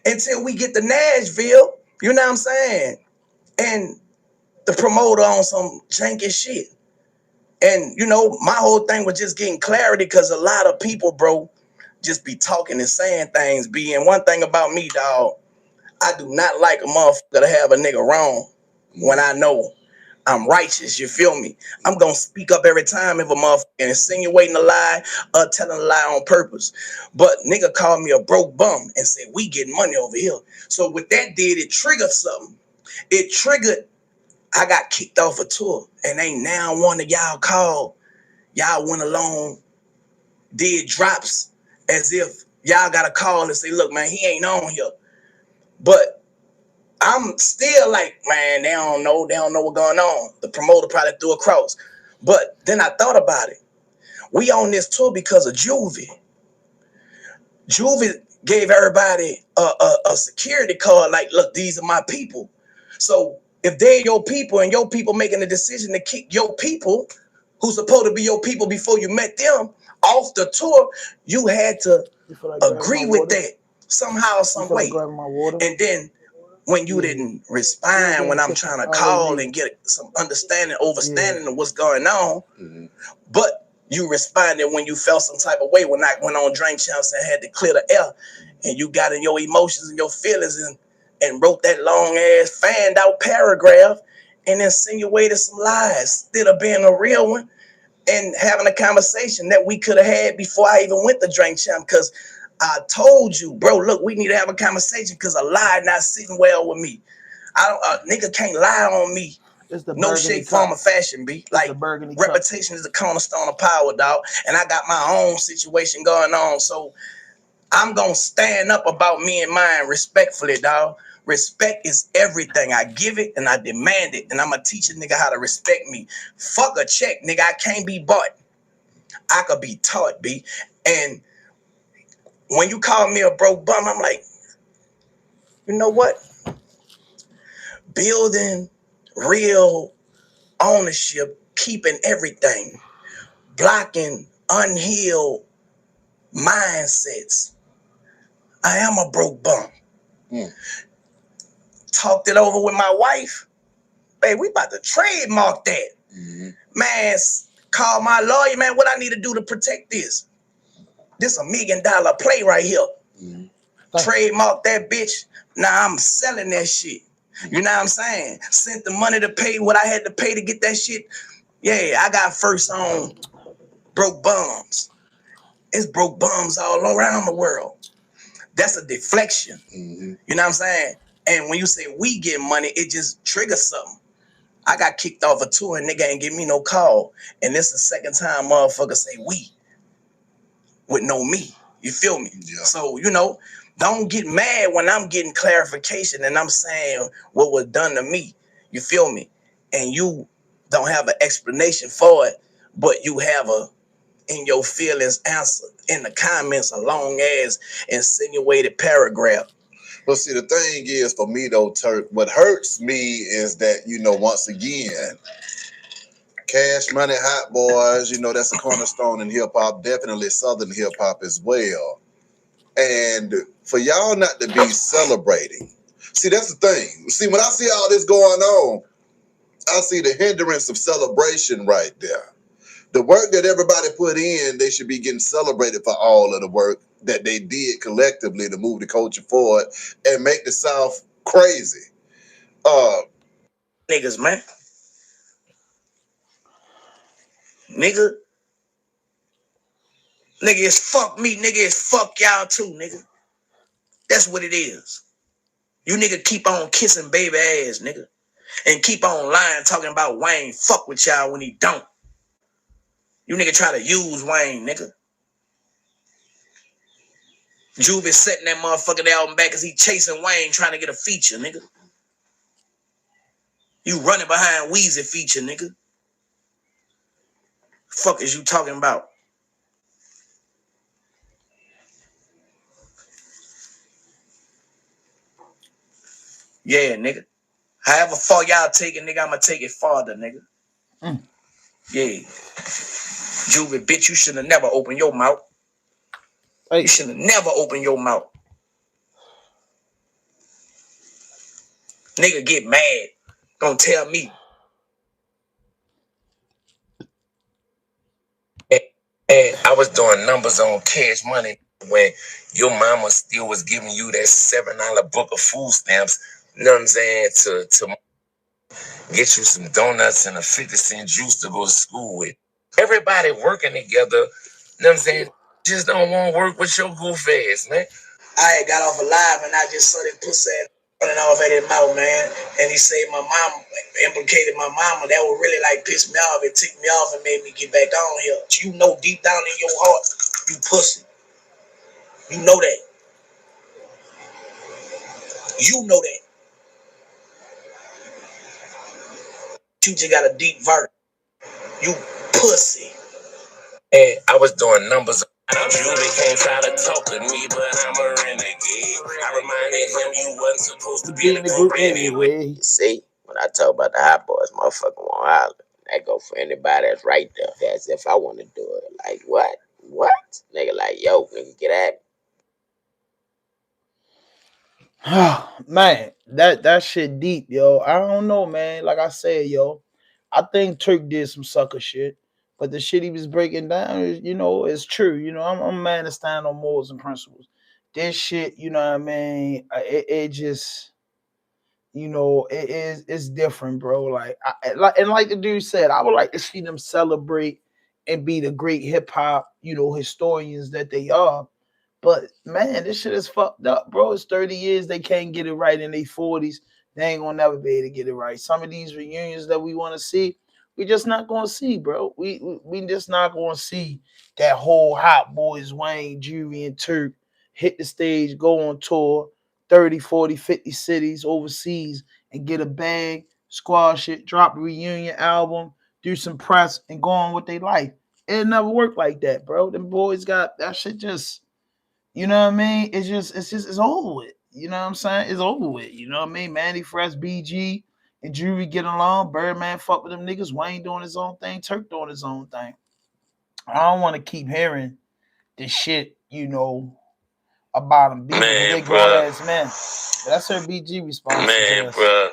until we get to Nashville, you know what I'm saying? And the promoter on some janky shit. And, you know, my whole thing was just getting clarity because a lot of people, bro, just be talking and saying things. And one thing about me, dog, I do not like a motherfucker to have a nigga wrong when I know I'm righteous, you feel me? I'm gonna speak up every time if a motherfucker insinuating a lie or telling a lie on purpose. But nigga called me a broke bum and said, we getting money over here. So what that did, it triggered something. It triggered, I got kicked off a tour and ain't now one of y'all called. Y'all went along, did drops as if y'all got a call and say, look, man, he ain't on here. But I'm still like, man, they don't know what's going on. The promoter probably threw a cross. But then I thought about it. We on this tour because of Juvie. Juvie gave everybody a security card, like, look, these are my people. So if they're your people and your people making the decision to kick your people, who's supposed to be your people before you met them, off the tour, you had to agree with that somehow, some way. And then when you didn't respond, when I'm trying to call and get some understanding, overstanding of what's going on, but you responded when you felt some type of way. When I went on Drink Champs and had to clear the air, and you got in your emotions and your feelings and wrote that long ass fanned out paragraph and insinuated some lies instead of being a real one and having a conversation that we could have had before I even went to Drink Champ. Because I told you, bro, look, we need to have a conversation because a lie not sitting well with me. Nigga can't lie on me. No shape, form, or fashion, B. Like, reputation is the cornerstone of power, dog. And I got my own situation going on. So I'm going to stand up about me and mine respectfully, dog. Respect is everything. I give it and I demand it. And I'm going to teach a nigga how to respect me. Fuck a check, nigga. I can't be bought. I could be taught, B. And when you call me a broke bum, I'm like, you know what? Building real ownership, keeping everything, blocking unhealed mindsets. I am a broke bum. Talked it over with my wife. Babe, we about to trademark that. Man, call my lawyer, man. What I need to do to protect this? This $1 million play right here. Trademark that bitch. Now I'm selling that shit. You know what I'm saying? Sent the money to pay what I had to pay to get that shit. Yeah, I got first on broke bums. It's broke bums all around the world. That's a deflection. You know what I'm saying? And when you say we get money, it just triggers something. I got kicked off a tour and nigga ain't give me no call. And this is the second time motherfuckers say we with no me. You feel me? Yeah. So, you know, don't get mad when I'm getting clarification and I'm saying what was done to me. You feel me? And you don't have an explanation for it, but you have a in your feelings answer in the comments a long ass insinuated paragraph. Well, see, the thing is, for me, though, Turk, what hurts me is that, you know, once again, Cash Money, Hot Boys, you know, that's a cornerstone in hip-hop, definitely Southern hip-hop as well. And for y'all not to be celebrating, see, that's the thing. See, when I see all this going on, I see the hindrance of celebration right there. The work that everybody put in, they should be getting celebrated for all of the work that they did collectively to move the culture forward and make the South crazy. Niggas, man. Nigga, it's fuck me, nigga, it's fuck y'all too, nigga. That's what it is. You nigga keep on kissing baby ass, nigga. And keep on lying, talking about Wayne fuck with y'all when he don't. You nigga try to use Wayne, nigga. Juvie setting that motherfucking album back because he chasing Wayne trying to get a feature, nigga. You running behind Weezy feature, nigga. Fuck is you talking about? Yeah, nigga. However far y'all take it, nigga, I'ma take it farther, nigga. Yeah. Juvie, bitch, you should have never opened your mouth. Hey. You should have never opened your mouth. Nigga get mad. Gonna tell me. And I was doing numbers on Cash Money when your mama still was giving you that $7 book of food stamps, you know what I'm saying, to get you some donuts and a 50-cent juice to go to school with. Everybody working together, you know what I'm saying, just don't want to work with your goof ass, man. I had got off alive and I just saw that pussy running off at his mouth, man. And he said my mom implicated my mama. That would really like piss me off. It ticked me off and made me get back on here. You know deep down in your heart, you pussy. You know that. You know that. You just got a deep verse. You pussy. And I was doing numbers. Julie can't try to talk to me, but I'm a renegade. I reminded him you wasn't supposed to be in the group anyway. You see, when I talk about the hot boys, motherfucker won't holler. That go for anybody that's right there. That's if I want to do it. Like, what? What? Nigga, like, yo, nigga, get at me. Man, that shit deep, yo. I don't know, man. Like I said, yo, I think Turk did some sucker shit, but the shit he was breaking down is, you know, it's true. You know, I'm a man that stand on morals and principles. This shit, you know what I mean? It just, you know, it's different, bro. Like, like the dude said, I would like to see them celebrate and be the great hip hop, you know, historians that they are. But man, this shit is fucked up, bro. It's 30 years they can't get it right in their 40s. They ain't gonna never be able to get it right. Some of these reunions that we want to see, we just not gonna see, bro. We just not gonna see that whole Hot Boys, Wayne, Juvie, and Turk hit the stage, go on tour, 30, 40, 50 cities overseas, and get a bag, squash it, drop a reunion album, do some press, and go on with their life. It never worked like that, bro. Them boys got that shit just. You know what I mean? It's over with. You know what I'm saying? It's over with. You know what I mean? Manny Fresh, BG, and Juvie getting along. Birdman fuck with them niggas. Wayne doing his own thing. Turk doing his own thing. I don't want to keep hearing this shit, you know, about them beefing because they grown ass men. But that's her BG response. Man, bro.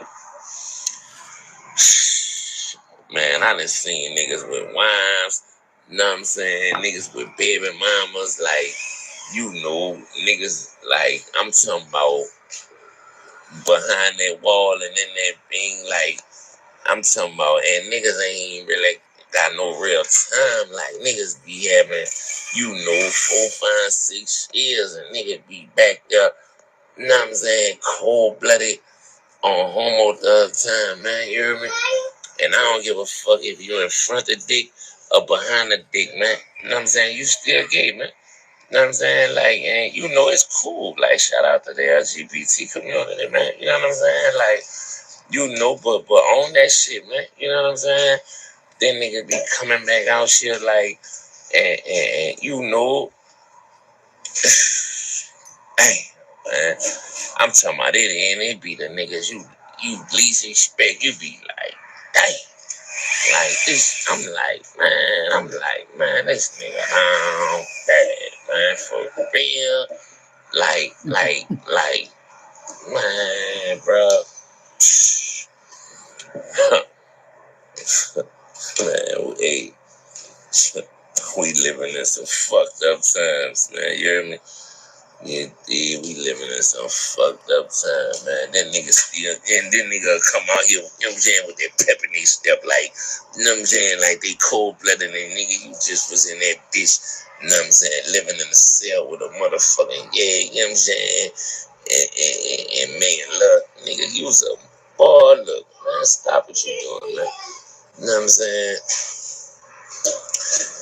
Man, I done seen niggas with wives, you know what I'm saying? Niggas with baby mamas, like, you know, niggas, like, I'm talking about behind that wall and in that thing, like, I'm talking about, and niggas ain't really got no real time. Like, niggas be having, you know, 4, 5, 6 years, and niggas be back there, you know what I'm saying, cold-blooded on homo the other time, man, you hear me? And I don't give a fuck if you're in front of the dick or behind the dick, man. You know what I'm saying? You still gay, man. You know what I'm saying? Like, and you know it's cool. Like, shout out to the LGBT community, man. You know what I'm saying? Like, you know, but on that shit, man. You know what I'm saying? Then niggas be coming back out shit like, and you know, hey, man. I'm talking about it, and it be the niggas you least expect. You be like, dang. Like this, I'm like, man, this nigga bad, man, for real. Like, man, bro. Man, hey, we living in some fucked up times, man. You hear me? Yeah, we living in some fucked up time, man. That nigga still, and then nigga come out here, you know what I'm saying, with that pep in their step, like, you know what I'm saying, like they cold-blooded, and nigga, you just was in that bitch, you know what I'm saying, living in a cell with a motherfucking, yeah, you know what I'm saying, and man, look, nigga, you was a boy, look, man, stop what you doing, man, you know what I'm saying.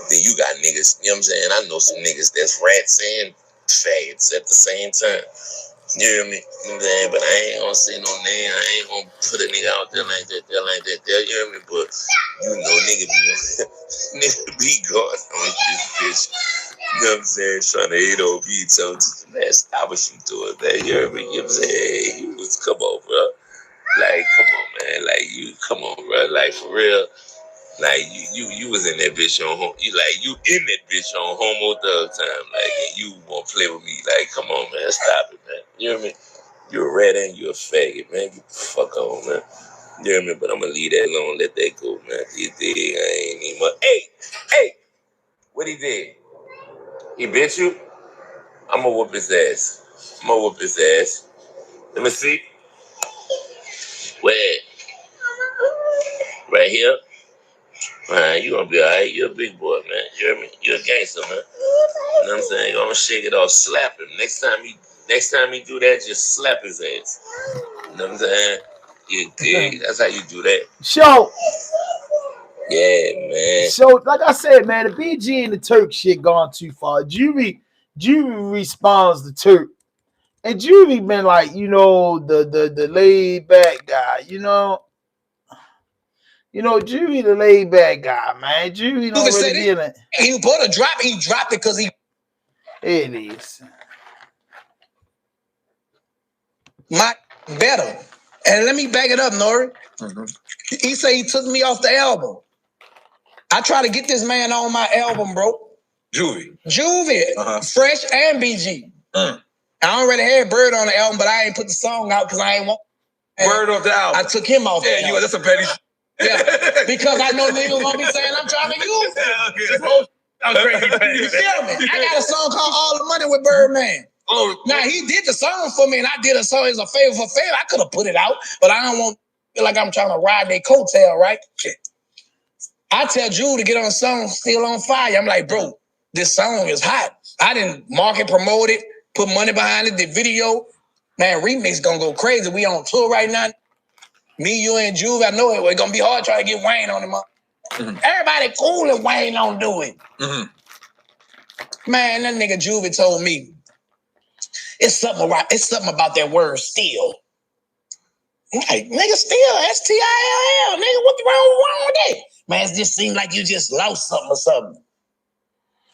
Then you got niggas, you know what I'm saying, I know some niggas that's rats in faggots at the same time. You hear me? You know what I'm saying? But I ain't gonna say no name. I ain't gonna put a nigga out there like that, there. You hear me? But you know, nigga be going on this bitch. You know what I'm saying? Trying to hate on me, telling just man, stop what you doing, man. You hear me? You know what I'm saying? Hey, you was come on, bro. Like, come on, man. Like, you come on, bro. Like, for real. Like you was in that bitch on home. You in that bitch on homo thug time. Like, and you won't play with me. Like, come on, man, stop it, man. You hear me? You're a red and you're a faggot, man. Get the fuck on, man. You hear me? But I'm gonna leave that alone. Let that go, man. You dig? I ain't even. Hey, what he did? He bit you? I'm gonna whoop his ass. Let me see. Where? Right here. Man, you gonna be alright. You're a big boy, man. You hear me? You're a gangster, man. You know what I'm saying? Gonna shake it off, slap him. Next time he do that, just slap his ass. You know what I'm saying? You dig? That's how you do that. So, yeah, man. So, like I said, man, the BG and the Turk shit gone too far. Juvie responds to Turk. And Juvie been like, the laid back guy, Juvie the laid back guy, man. Juvie don't really be in it. He put a drop. He dropped it because he. It is. My better. And let me back it up, Nori. Mm-hmm. He said he took me off the album. I try to get this man on my album, bro. Juvie, Fresh and BG. I already had Bird on the album, but I ain't put the song out because I ain't want Bird off the album. I took him off the album. That's a petty. Yeah, because I know niggas gonna be saying I'm trying to use it. I'm crazy. You feel me? I got a song called All the Money with Birdman. Oh, now he did the song for me, and I did a song as a favor for favor. I could have put it out, but I don't want to feel like I'm trying to ride their coattail, right? I tell Jude to get on a song, Still on Fire. I'm like, bro, this song is hot. I didn't market, promote it, put money behind it, the video. Man, remix gonna go crazy. We on tour right now. Me, you, and Juve, I know it's gonna be hard trying to get Wayne on him. Mm-hmm. Everybody cool if Wayne don't do it. Mm-hmm. Man, that nigga Juve told me it's something about that word still. I'm like, nigga, still, S-T-I-L-L. Nigga, what's wrong with that? Man, it just seemed like you just lost something or something.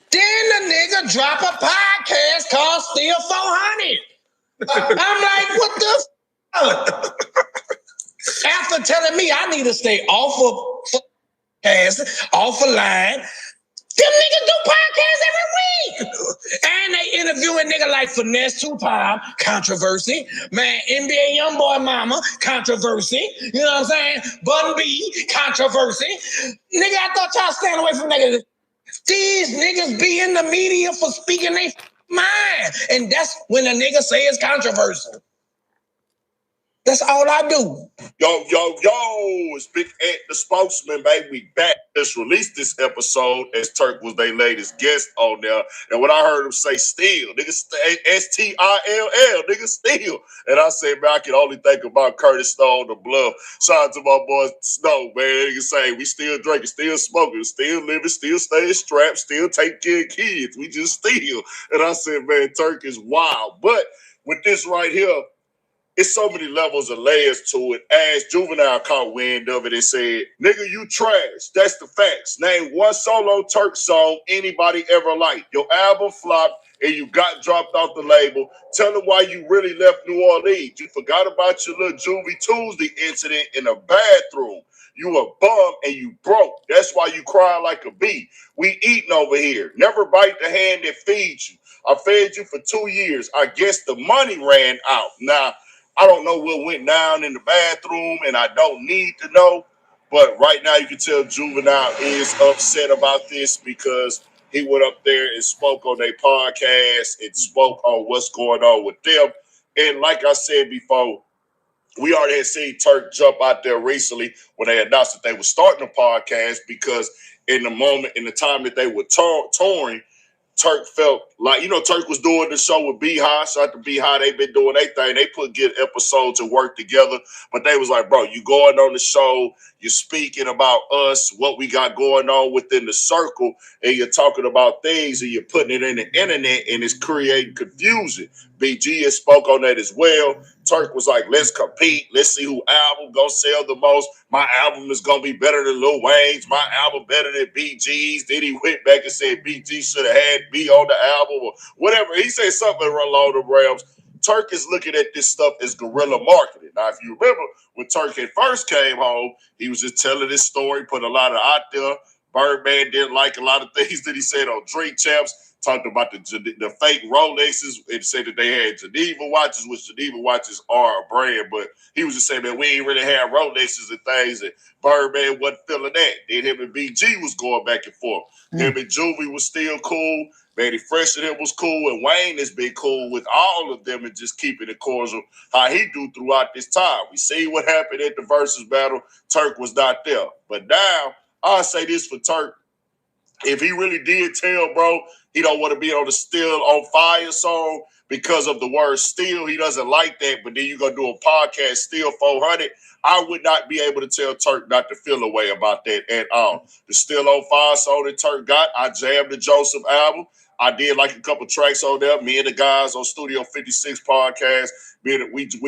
Then the nigga drop a podcast called Still 400. I'm like, what the fuck? After telling me I need to stay off of podcast, off of line, them niggas do podcasts every week. And they interviewing nigga like Finesse 2-Pound, controversy. Man, NBA Youngboy Mama, controversy. You know what I'm saying? Bun B, controversy. Nigga, I thought y'all staying away from niggas. These niggas be in the media for speaking their mind. And that's when a nigga say it's controversial. That's all I do. Yo, it's Big Ed, the spokesman, baby. We back. Just released this episode as Turk was their latest guest on there. And when I heard him say still, nigga, S-T-I-L-L, nigga, still. And I said, man, I can only think about Curtis Stone, the Bluff. Shout out to my boy Snow, man. Nigga say, we still drinking, still smoking, still living, still staying strapped, still taking care of kids. We just still. And I said, man, Turk is wild. But with this right here, it's so many levels of layers to it. As Juvenile caught wind of it and said, nigga, you trash. That's the facts. Name one solo Turk song anybody ever liked. Your album flopped and you got dropped off the label. Tell them why you really left New Orleans. You forgot about your little Juvie Tuesday incident in a bathroom. You a bum and you broke. That's why you cry like a bee. We eating over here. Never bite the hand that feeds you. I fed you for 2 years. I guess the money ran out. Now, I don't know what went down in the bathroom, and I don't need to know. But right now, you can tell Juvenile is upset about this because he went up there and spoke on their podcast and spoke on what's going on with them. And like I said before, we already had seen Turk jump out there recently when they announced that they were starting a podcast because in the time that they were touring, Turk felt like, Turk was doing the show with B-High. Shout out to B-High. They've been doing their thing. They put good episodes and work together. But they was like, bro, you going on the show, you're speaking about us, what we got going on within the circle, and you're talking about things and you're putting it in the internet and it's creating confusion. BG has spoke on that as well. Turk was like, let's compete. Let's see who album gonna sell the most. My album is gonna be better than Lil Wayne's. My album better than BG's. Then he went back and said BG should have had me on the album or whatever. He said something along the realms. Turk is looking at this stuff as guerrilla marketing. Now, if you remember, when Turk had first came home, he was just telling his story, put a lot of out there. Birdman didn't like a lot of things that he said on Drink Champs. Talked about the fake Rolexes and said that they had Geneva watches, which Geneva watches are a brand, but he was just saying that we ain't really had Rolexes and things, and Birdman wasn't feeling that. Then him and BG was going back and forth. Him and Juvie was still cool. Manny Fresh and him was cool, and Wayne has been cool with all of them and just keeping it cordial how he do throughout this time. We see what happened at the Versus battle. Turk was not there. But now, I'll say this for Turk. If he really did tell, bro, he don't want to be on the Still on Fire song because of the word still. He doesn't like that. But then you're going to do a podcast, Still 400. I would not be able to tell Turk not to feel a way about that at all. The Still on Fire song that Turk got, I jammed the Joseph album. I did like a couple tracks on there. Me and the guys on Studio 56 podcast, we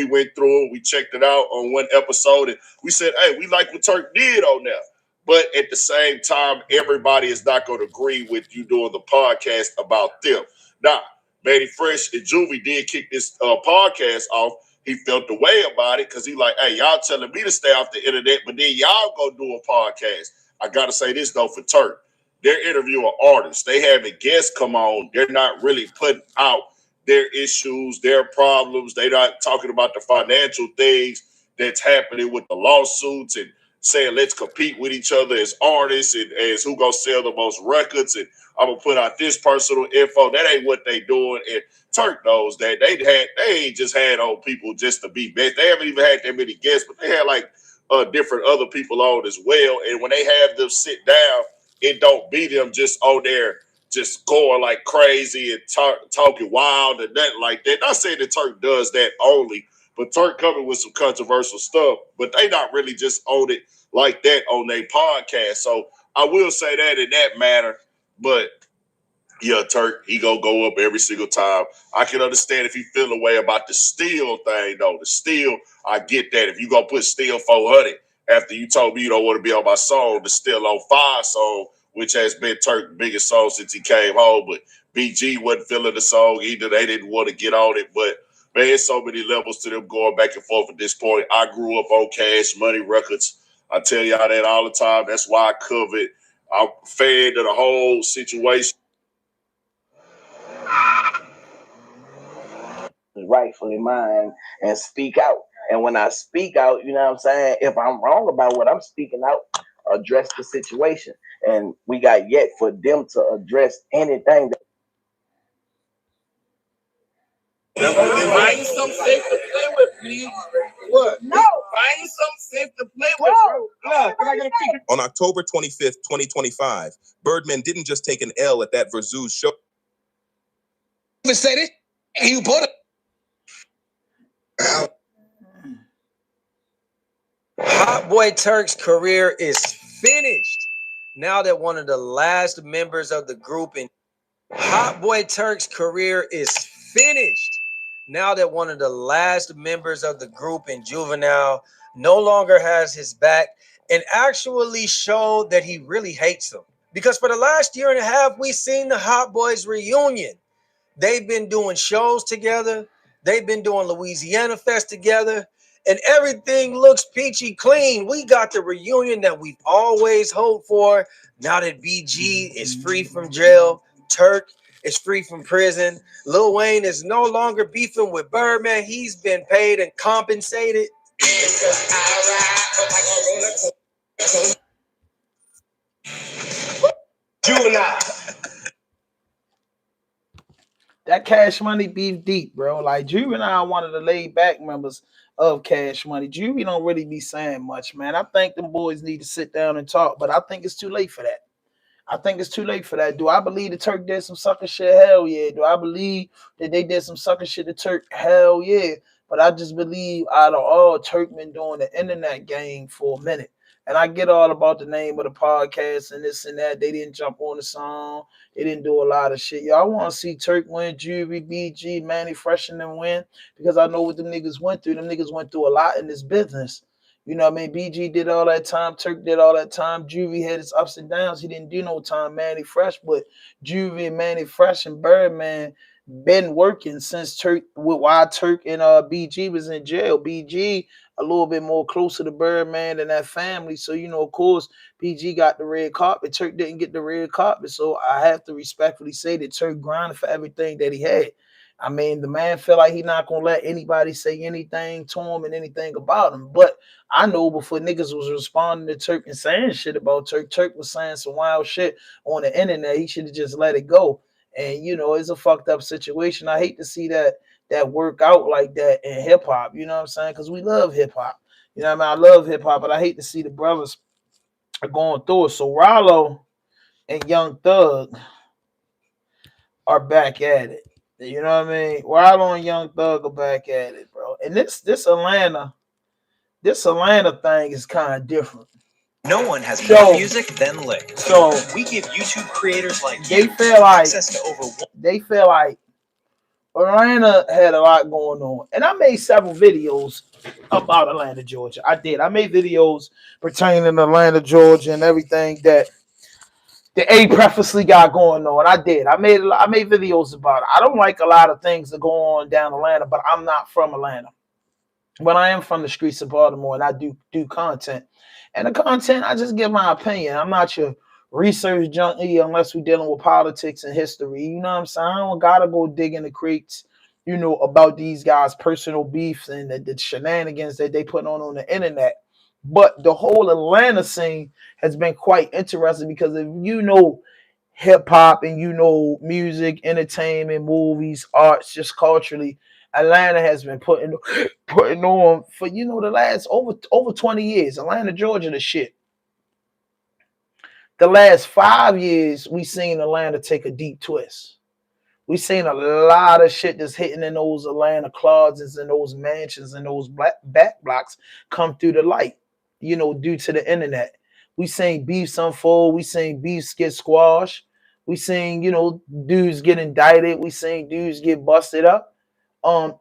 went through it. We checked it out on one episode. And we said, hey, we like what Turk did on there. But at the same time, everybody is not going to agree with you doing the podcast about them. Now, Manny Fresh and Juvie did kick this podcast off. He felt the way about it because he like, hey, y'all telling me to stay off the internet, but then y'all go do a podcast. I got to say this, though, for Turk. They're interviewing artists. They having guests come on. They're not really putting out their issues, their problems. They're not talking about the financial things that's happening with the lawsuits and saying let's compete with each other as artists and as who gonna sell the most records and I'm gonna put out this personal info. That ain't what they doing. And Turk knows that they ain't just had on people just to be best. They haven't even had that many guests, but they had like different other people on as well. And when they have them sit down, it don't be them just on there just going like crazy and talking wild and nothing like that. Not saying that Turk does that only, but Turk coming with some controversial stuff, but they not really just on it like that on their podcast. So I will say that in that matter, but yeah, Turk, he gonna go up every single time. I can understand if you feel a way about the Steel thing, though. The Steel, I get that. If you gonna put Steel 400 after you told me you don't want to be on my song, the Still on Fire song, which has been Turk's biggest song since he came home, but BG wasn't feeling the song either. They didn't want to get on it, but man, there's so many levels to them going back and forth at this point. I grew up on Cash Money Records. I tell y'all that all the time. That's why I covered. I'm a fan of the whole situation. Rightfully mine and speak out. And when I speak out, you know what I'm saying? If I'm wrong about what I'm speaking out, address the situation. And we got yet for them to address anything. Find something safe to play with, please. What? No. Find something safe to play with, bro. On October 25th, 2025, Birdman didn't just take an L at that Versus show. Even said it. He put it. Hot Boy Turk's career is finished now that one of the last members of the group in Hot Boy Turk's career is finished now that one of the last members of the group in Juvenile no longer has his back and actually showed that he really hates him. Because for the last year and a half, we've seen the Hot Boys reunion. They've been doing shows together. They've been doing Louisiana Fest together. And everything looks peachy clean. We got the reunion that we've always hoped for. Now that BG is free from jail, Turk is free from prison, Lil Wayne is no longer beefing with Birdman. He's been paid and compensated. Juvenile. That Cash Money beef deep, bro. Like Juvenile, one of the laid back members of Cash Money. Juvie don't really be saying much, man. I think them boys need to sit down and talk, but I think it's too late for that. I think it's too late for that. Do I believe the Turk did some sucker shit? Hell yeah. Do I believe that they did some sucker shit to Turk? Hell yeah. But I just believe out of all, Turk been doing the internet game for a minute. And I get all about the name of the podcast and this and that. They didn't jump on the song. They didn't do a lot of shit. Yo, I want to see Turk win, Juvie, BG, Manny Freshen and win because I know what them niggas went through. Them niggas went through a lot in this business. You know what I mean? BG did all that time. Turk did all that time. Juvie had his ups and downs. He didn't do no time. Manny Fresh, but Juvie and Manny Fresh and Birdman been working since Turk, why Turk and BG was in jail. BG a little bit more closer to Birdman than that family. So, you know, of course, BG got the red carpet. Turk didn't get the red carpet. So I have to respectfully say that Turk grinded for everything that he had. I mean, the man felt like he not gonna let anybody say anything to him and anything about him. But I know before niggas was responding to Turk and saying shit about Turk, Turk was saying some wild shit on the internet. He should have just let it go. And you know, it's a fucked up situation. I hate to see that work out like that in hip hop. You know what I'm saying? Because we love hip hop. You know what I mean? I love hip hop, but I hate to see the brothers are going through it. So Ralo and Young Thug are back at it. You know what I mean? Ralo and Young Thug are back at it, bro. And this Atlanta thing is kind of different. No one has more music than Lick. So we give YouTube creators like they you feel like access to over they feel like Atlanta had a lot going on. And I made several videos about Atlanta, Georgia. I did. I made videos pertaining to Atlanta, Georgia, and everything that the A prefacely got going on. I did. I made videos about it. I don't like a lot of things that go on down Atlanta, but I'm not from Atlanta. But I am from the streets of Baltimore, and I do content. And the content, I just give my opinion. I'm not your research junkie unless we're dealing with politics and history. You know what I'm saying? I don't gotta go dig in the crates, you know, about these guys' personal beefs and the shenanigans that they put on the internet. But the whole Atlanta scene has been quite interesting because if you know hip hop and you know music, entertainment, movies, arts, just culturally, Atlanta has been putting on for, you know, the last over 20 years. Atlanta, Georgia, the shit. The last 5 years, we seen Atlanta take a deep twist. We seen a lot of shit that's hitting in those Atlanta closets and those mansions and those back blocks come through the light, you know, due to the internet. We seen beefs unfold. We seen beefs get squashed. We seen, you know, dudes get indicted. We seen dudes get busted up.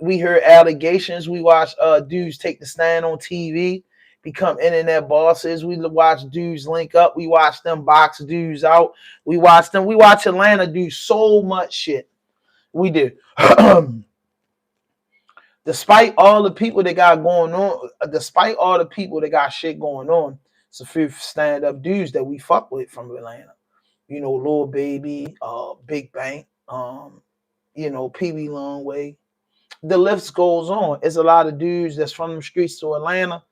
We heard allegations. We watched dudes take the stand on TV, become internet bosses. We watch dudes link up. We watch them box dudes out. We watch Atlanta do so much shit. We do. Despite all the people that got going on, despite all the people that got shit going on, it's a few stand-up dudes that we fuck with from Atlanta. You know, Lil Baby, Big Bank, you know, PB Longway. The list goes on. It's a lot of dudes that's from the streets to Atlanta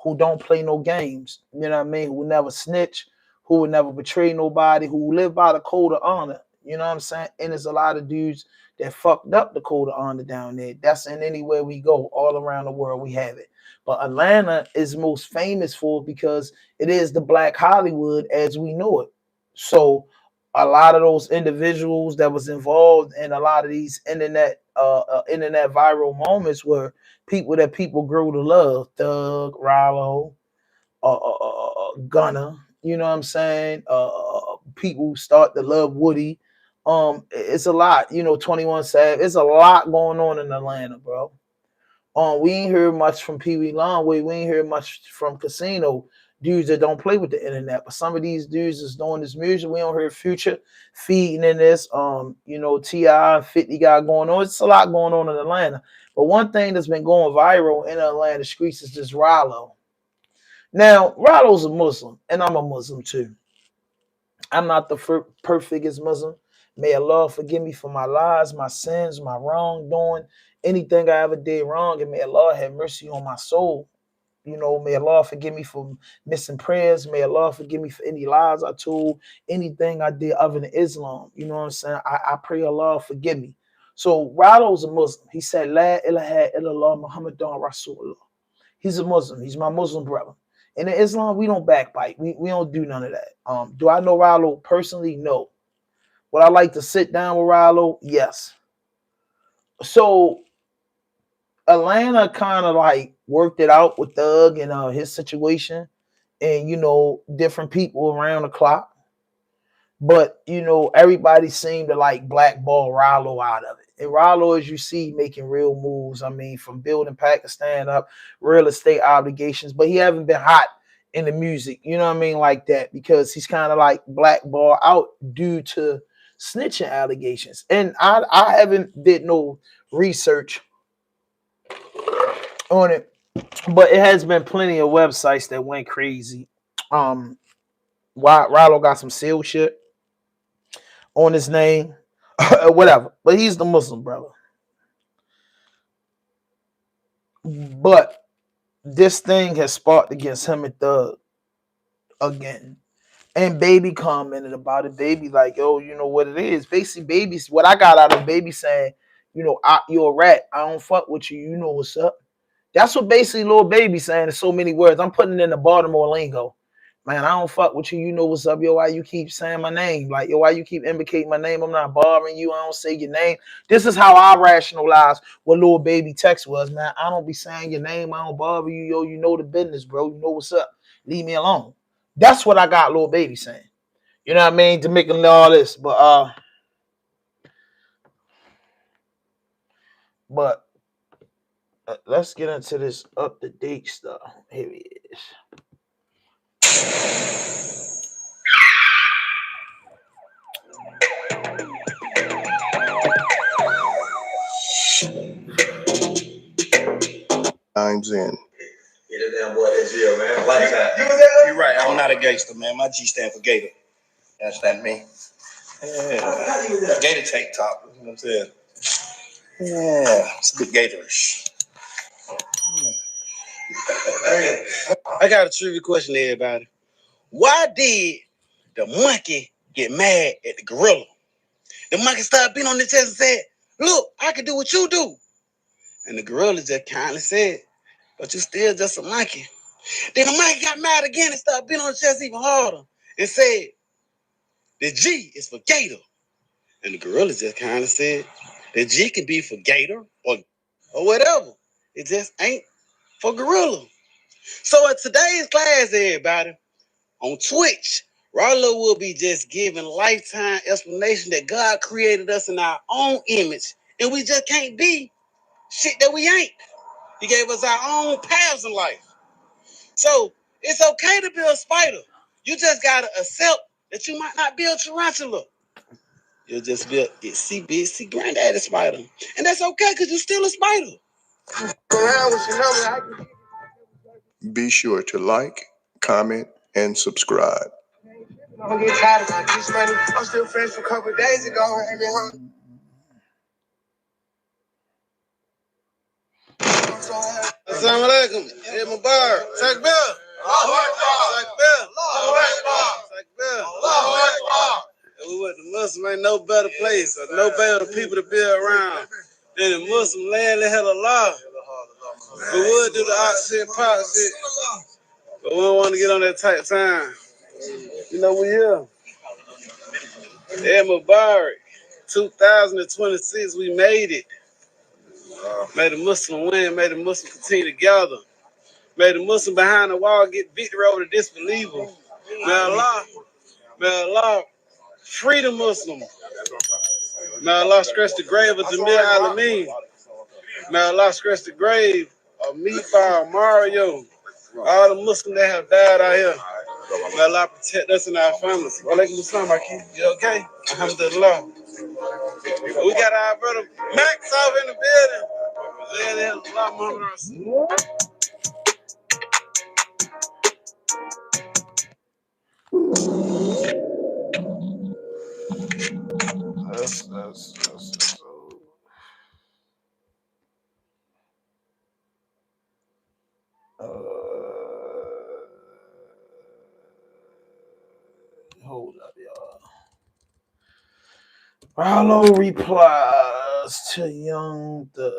who don't play no games. You know what I mean? Who never snitch, who would never betray nobody, who live by the code of honor. You know what I'm saying? And there's a lot of dudes that fucked up the code of honor down there. That's in anywhere we go, all around the world, we have it. But Atlanta is most famous for because it is the Black Hollywood as we know it. So a lot of those individuals that was involved in a lot of these internet viral moments were people that people grew to love. Thug, Ralo, Gunna, you know what I'm saying? People start to love Woody. It's a lot, you know, 21 Savage. It's a lot going on in Atlanta, bro. We ain't heard much from Pee Wee Longway. We ain't heard much from Casino dudes that don't play with the internet. But some of these dudes is doing this music. We don't hear Future feeding in this. You know, T.I. and 50 got going on. It's a lot going on in Atlanta. But one thing that's been going viral in Atlanta streets is this Ralo. Now, Ralo's a Muslim, and I'm a Muslim too. I'm not the perfectest Muslim. May Allah forgive me for my lies, my sins, my wrongdoing, anything I ever did wrong, and may Allah have mercy on my soul. You know, may Allah forgive me for missing prayers. May Allah forgive me for any lies I told, anything I did other than Islam. You know what I'm saying? I pray Allah forgive me. So Ralo's a Muslim. He said, La ilaha illallah Muhammadan Rasulullah. He's a Muslim. He's my Muslim brother. And in Islam, we don't backbite. We don't do none of that. Do I know Ralo personally? No. Would I like to sit down with Ralo? Yes. So Atlanta kind of like worked it out with Thug and his situation, and different people around the clock. But everybody seemed to like blackball Ralo out of it. And Ralo, as you see, making real moves. I mean, from building Pakistan up, real estate obligations, but he haven't been hot in the music, you know what I mean, like that, because he's kind of like blackball out due to snitching allegations. And I haven't did no research on it, but it has been plenty of websites that went crazy. Why Ralo got some seal shit on his name, whatever. But he's the Muslim brother. But this thing has sparked against him and Thug again. And Baby commented about it. Baby like, yo, you know what it is. Basically, Baby's what I got out of Baby saying, you're a rat. I don't fuck with you. You know what's up. That's what basically Lil Baby saying in so many words. I'm putting it in the Baltimore lingo. Man, I don't fuck with you. You know what's up, yo. Why you keep saying my name? Like, yo, why you keep indicating my name? I'm not bothering you. I don't say your name. This is how I rationalize what Lil Baby text was, man. I don't be saying your name. I don't bother you, yo. You know the business, bro. You know what's up. Leave me alone. That's what I got Lil Baby saying. You know what I mean? To make him know all this. But let's get into this up-to-date stuff. Here he is. Times in. Get a damn boy this year, man. You're right. I'm not a gangster, man. My G stand for Gator. You understand me? Yeah. Gator tank top. You know what I'm saying? Yeah. It's a bit Gatorish. I got a trivia question to everybody. Why did the monkey get mad at the gorilla? The monkey started beating on the chest and said, look, I can do what you do. And the gorilla just kindly said, but you still just a monkey. Then the monkey got mad again and started beating on the chest even harder and said, the G is for gator. And the gorilla just kind of said, the G can be for gator or whatever. It just ain't for gorilla. So at today's class, everybody, on Twitch, Ralo will be just giving lifetime explanation that God created us in our own image, and we just can't be shit that we ain't. He gave us our own paths in life. So it's okay to be a spider. You just gotta accept that you might not be a tarantula. You'll just be a itsy granddaddy spider. And that's okay, because you're still a spider. Be sure to like, comment, and subscribe. I'm get tired of my kiss money. I'm still friends from a couple of days ago. Assalamu alaikum. Hey, my bar. Take bill. Take bill. Take bill. We with the Muslim ain't no better place or no better people to be around than the Muslim land that had a law. We would do the oxygen pop shit, but we don't want to get on that tight time. You know, we here. Hey, Mubarak. 2026, we made it. Made the Muslim win, made the Muslim continue together. Made the Muslim behind the wall get victory over the disbeliever. May Allah free the Muslim. May Allah scratch the grave of Jamil Alameen. May Allah scratch the grave of Meatball, Mario, all the Muslims that have died out here. May Allah protect us and our families. Walaikum assalam, my kid. You okay? Alhamdulillah. We got our brother Max off in the building. Hold up, y'all. Ralo replies to Young Thug.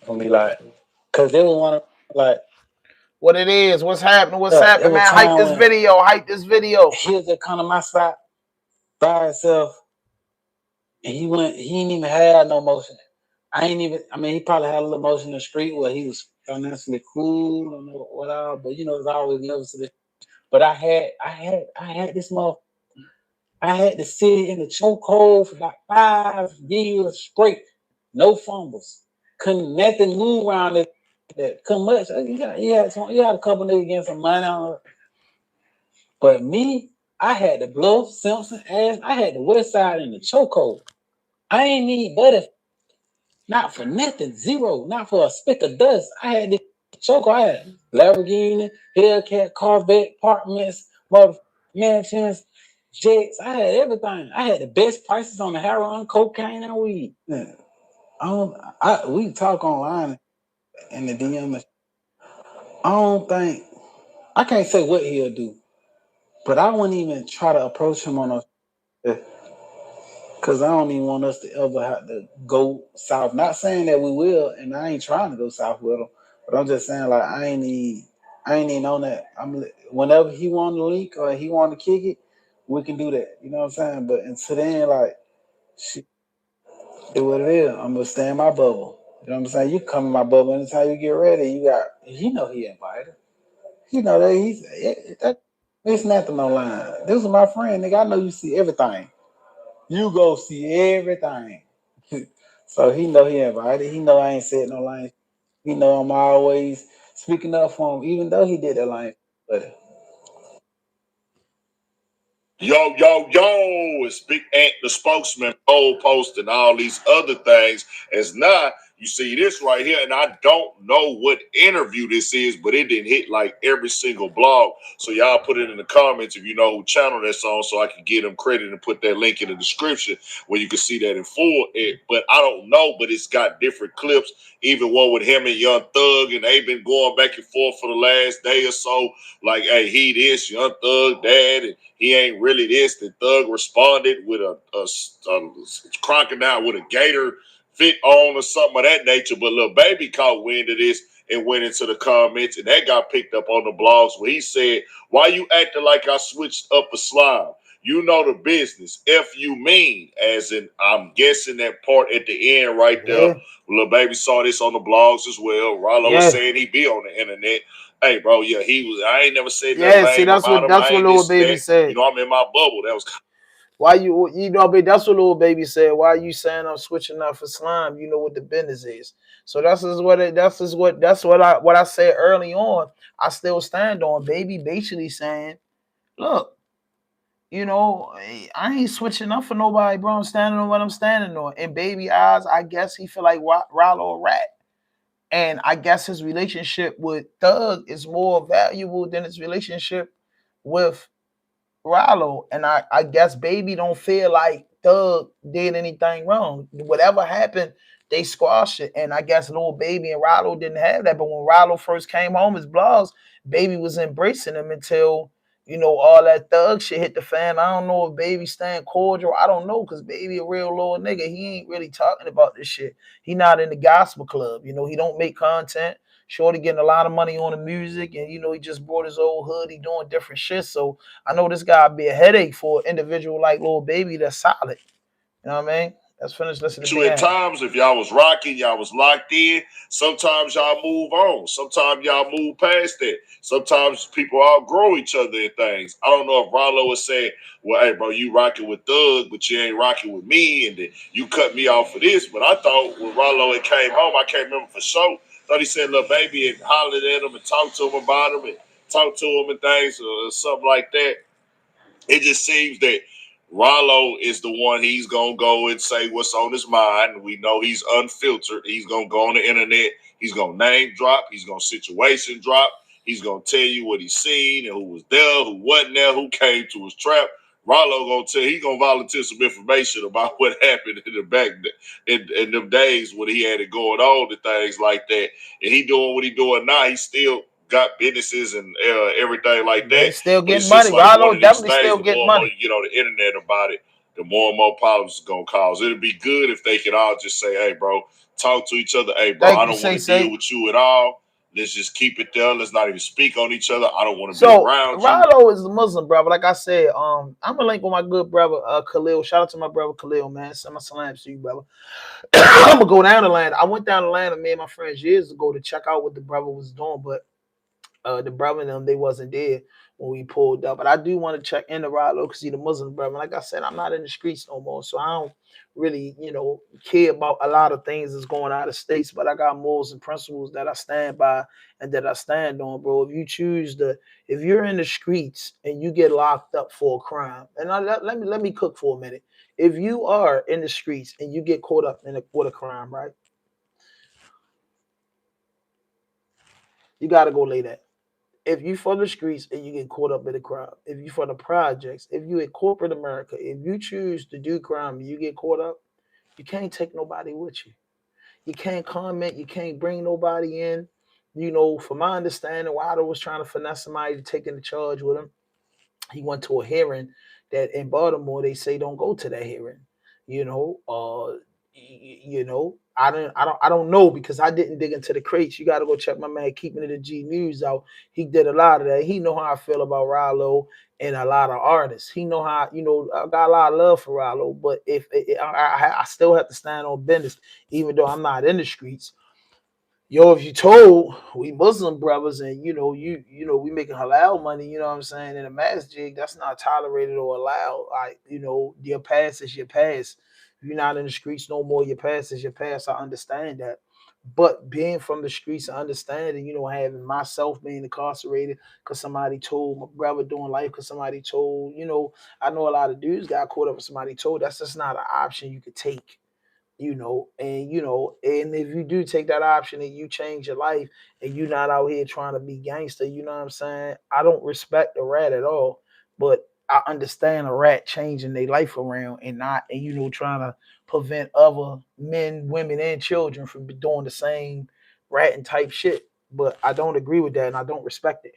Gonna be like, cause they would want to like what it is, what's happening, it was man. Hype time this when video, hype this video. he was just come to my spot by himself, and he ain't even had no motion. I mean, he probably had a little motion in the street where he was financially cool, I don't know what all, but you know, it's always levels to this. But I had this motherfucker. I had to sit in the chokehold for like 5 years straight, no fumbles, couldn't nothing move around it. That come much. He had a couple niggas getting some money on it. But me, I had the Bluff, Simpson ass. I had the West Side in the chokehold. I ain't need butter, not for nothing, zero, not for a speck of dust. I had the chokehold. I had Lamborghini, Hellcat, Corvette, apartments, mansions, jets. I had everything. I had the best prices on the heroin, cocaine, and weed. Yeah. We talk online in the DM. I can't say what he'll do, but I wouldn't even try to approach him on a, because I don't even want us to ever have to go south. Not saying that we will, and I ain't trying to go south with him, but I'm just saying like I ain't even on that. Whenever he want to leak or he want to kick it, we can do that. You know what I'm saying? But until then, like shit, do what it is. I'm gonna stay in my bubble. You know what I'm saying? You come in my bubble anytime you get ready. He invited. You know that it's nothing online. This is my friend, nigga. I know you see everything. You go see everything. So he know he invited. He know I ain't said no line. He know I'm always speaking up for him, even though he did that line. But Yo, it's Big Ant, the spokesman, poll post, and all these other things. As now, you see this right here, and I don't know what interview this is, but it didn't hit like every single blog. So y'all put it in the comments if you know who channel that's on, so I can give them credit and put that link in the description where you can see that in full. But I don't know, but it's got different clips, even one with him and Young Thug, and they've been going back and forth for the last day or so. Like, hey, he this, Young Thug, dad, and he ain't really this. The Thug responded with a crocodile with a gator fit on or something of that nature. But Lil Baby caught wind of this and went into the comments, and that got picked up on the blogs where he said, "Why you acting like I switched up a slime? You know the business. If you mean," as in, I'm guessing that part at the end right there. Lil Baby saw this on the blogs as well. Ralo was saying he be on the internet. Hey, bro, yeah, he was. I ain't never said nothing lame about him. That's what Lil Baby said. You know, I'm in my bubble. That was. Why that's what Lil Baby said. Why are you saying I'm switching up for slime? You know what the business is. So that's what I said early on. I still stand on. Baby basically saying, look, you know, I ain't switching up for nobody, bro. I'm standing on what I'm standing on. In Baby eyes, I guess he feel like Ralo a rat. And I guess his relationship with Thug is more valuable than his relationship with Ralo. And I guess Baby don't feel like Thug did anything wrong. Whatever happened, they squashed it. And I guess Lil Baby and Ralo didn't have that. But when Ralo first came home, his blogs, Baby was embracing him until, you know, all that Thug shit hit the fan. I don't know if Baby staying cordial. I don't know, because Baby a real little nigga. He ain't really talking about this shit. He not in the gospel club. You know, he don't make content. Shorty getting a lot of money on the music, and you know, he just brought his old hood. He doing different shit. So I know this guy be a headache for an individual like Lil Baby that's solid. You know what I mean? Let's finish listening to At times, if y'all was rocking, y'all was locked in. Sometimes y'all move on. Sometimes y'all move past that. Sometimes people outgrow each other in things. I don't know if Ralo was saying, well, hey, bro, you rocking with Thug, but you ain't rocking with me, and then you cut me off for this. But I thought when Ralo had came home, I can't remember for sure. Thought he said, Lil Baby, and hollered at him and talked to him about him and talked to him and things or something like that. It just seems that Ralo is the one. He's going to go and say what's on his mind. We know he's unfiltered. He's going to go on the internet. He's going to name drop. He's going to situation drop. He's going to tell you what he's seen and who was there, who wasn't there, who came to his trap. Ralo going to tell, he's going to volunteer some information about what happened in the back in them days when he had it going on and things like that. And he doing what he doing now. He still got businesses and everything like that. They still But getting it's money. just like one Ralo of these definitely things, still the getting more and more money. you get on the internet about it, the more and more problems it's going to cause. It'd be good if they could all just say, hey, bro, talk to each other. Hey, bro, Thank I you, don't want to Say. deal with you at all. Let's just keep it there. Let's not even speak on each other. I don't want to be So around you. Ralo is a Muslim brother. Like I said, I'm gonna link with my good brother Khalil. Shout out to my brother Khalil, man. Send my salams to you, brother. I'm gonna go down the line. I went down the line of me and my friends years ago to check out what the brother was doing, but the brother and them, they wasn't there when we pulled up. But I do want to check in the Ralo because he's the Muslim brother. Like I said, I'm not in the streets no more, so I don't really, care about a lot of things that's going out of states. But I got morals and principles that I stand by and that I stand on, bro. If you're in the streets and you get locked up for a crime, and let me cook for a minute. If you are in the streets and you get caught up with a crime, right? You got to go lay that. If you from the streets and you get caught up in a crime, if you from the projects, if you in corporate America, if you choose to do crime and you get caught up, you can't take nobody with you. You can't comment. You can't bring nobody in. From my understanding, Wilder was trying to finesse somebody to take in the charge with him. He went to a hearing that in Baltimore they say don't go to that hearing. I don't know because I didn't dig into the crates. You got to go check my man keeping it a G News out. He did a lot of that. He know how I feel about Ralo and a lot of artists. He know how I got a lot of love for Ralo, but if I still have to stand on business, even though I'm not in the streets. Yo, if you told we Muslim brothers and we making halal money, you know what I'm saying, in a masjid, that's not tolerated or allowed. Like, your past is your past. If you're not in the streets no more, your past is your past. I understand that. But being from the streets and understanding, having myself being incarcerated because somebody told, my brother doing life because somebody told, I know a lot of dudes got caught up with somebody told. That's just not an option you could take. And if you do take that option and you change your life and you're not out here trying to be gangster, you know what I'm saying? I don't respect the rat at all, but I understand a rat changing their life around and not, and trying to prevent other men, women, and children from doing the same ratting type shit. But I don't agree with that and I don't respect it.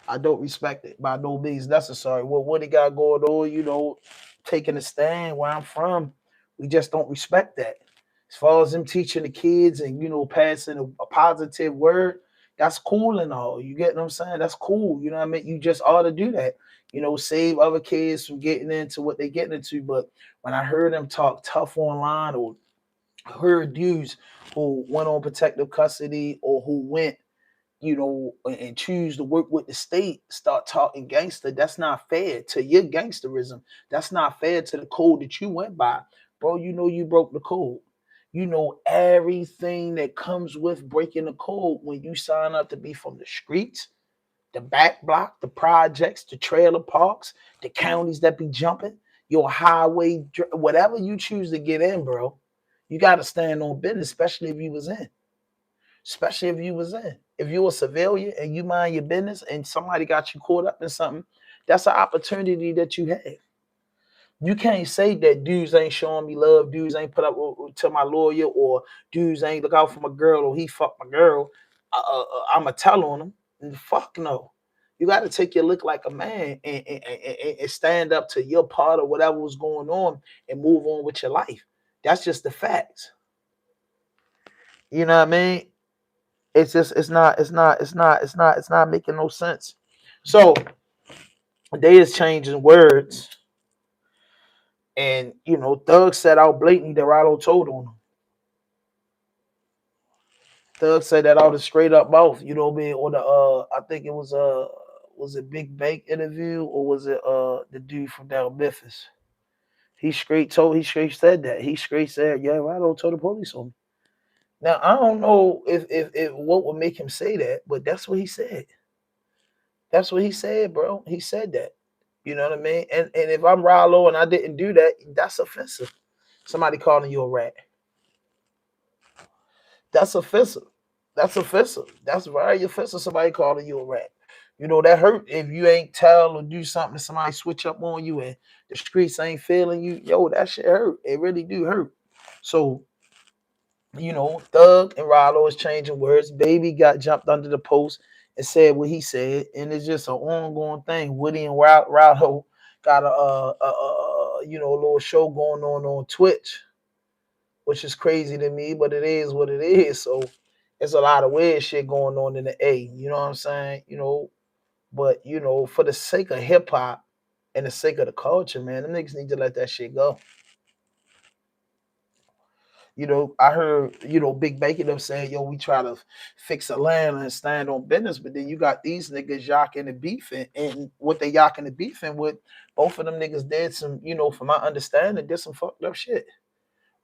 I don't respect it by no means necessary. What he got going on, taking a stand where I'm from, we just don't respect that. As far as him teaching the kids and passing a positive word, that's cool and all. You get what I'm saying? That's cool. You know what I mean? You just ought to do that. Save other kids from getting into what they're getting into. But when I heard him talk tough online or heard dudes who went on protective custody or who went and choose to work with the state, start talking gangster, that's not fair to your gangsterism. That's not fair to the code that you went by. Bro, you broke the code. Everything that comes with breaking the code when you sign up to be from the streets, the back block, the projects, the trailer parks, the counties that be jumping, your highway, whatever you choose to get in, bro, you got to stand on business, especially if you was in. Especially if you was in. If you a civilian and you mind your business and somebody got you caught up in something, that's an opportunity that you have. You can't say that dudes ain't showing me love, dudes ain't put up to my lawyer, or dudes ain't look out for my girl, or he fucked my girl. I'ma tell on him. And fuck no. You got to take your look like a man and stand up to your part of whatever was going on and move on with your life. That's just the facts. You know what I mean? It's not making no sense. So they is changing words, and Thug said out blatantly that Ralo told on him. Thug said that out of straight up mouth, or the I think it was it Big Bank interview or was it the dude from down Memphis? He straight said that. He straight said, yeah, Ralo told the police on me. Now I don't know if what would make him say that, but that's what he said. That's what he said, bro. He said that. You know what I mean? And if I'm Ralo and I didn't do that, that's offensive. Somebody calling you a rat. That's offensive. That's offensive. That's very offensive. Somebody calling you a rat. That hurt if you ain't tell or do something, somebody switch up on you and the streets ain't feeling you. Yo, that shit hurt. It really do hurt. So, Thug and Ralo is changing words. Baby got jumped under the post and said what he said, and it's just an ongoing thing. Woody and Ralo got a little show going on Twitch. which is crazy to me, but it is what it is. So there's a lot of weird shit going on in the A. You know what I'm saying? But for the sake of hip hop and the sake of the culture, man, them niggas need to let that shit go. I heard, Big Bacon them saying, yo, we try to fix Atlanta and stand on business, but then you got these niggas yocking and beefing, and what they yocking and beefing with, both of them niggas did some, from my understanding, did some fucked up shit.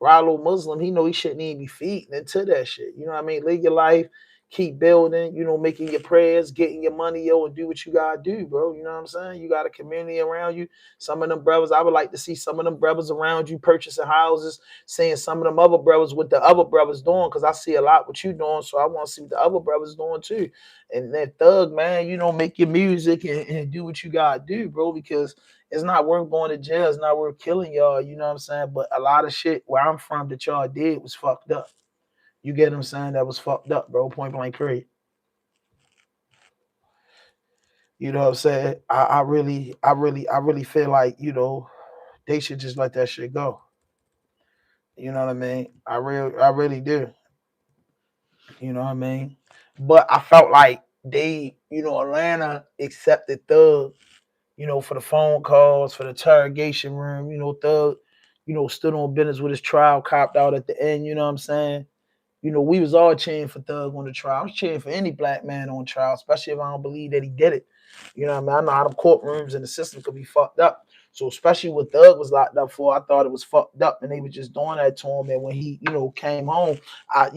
Ralo Muslim, he know he shouldn't even be feeding into that shit. You know what I mean? Live your life, keep building, making your prayers, getting your money, yo, and do what you gotta do, bro. You know what I'm saying? You got a community around you. Some of them brothers, I would like to see some of them brothers around you purchasing houses, seeing some of them other brothers what the other brothers doing, because I see a lot what you doing, so I want to see what the other brothers doing too. And that thug, man, make your music and do what you gotta do, bro, because it's not worth going to jail. It's not worth killing y'all. You know what I'm saying? But a lot of shit where I'm from that y'all did was fucked up. You get what I'm saying? That was fucked up, bro. Point blank period. You know what I'm saying? I really feel like, they should just let that shit go. You know what I mean? I really do. You know what I mean? But I felt like they, Atlanta accepted Thug, for the phone calls, for the interrogation room, Thug, stood on business with his trial, copped out at the end, you know what I'm saying? We was all cheering for Thug on the trial. I was cheering for any black man on trial, especially if I don't believe that he did it. You know what I mean? I know how them courtrooms and the system could be fucked up. So especially what Thug was locked up for, I thought it was fucked up, and they were just doing that to him. And when he, came home, I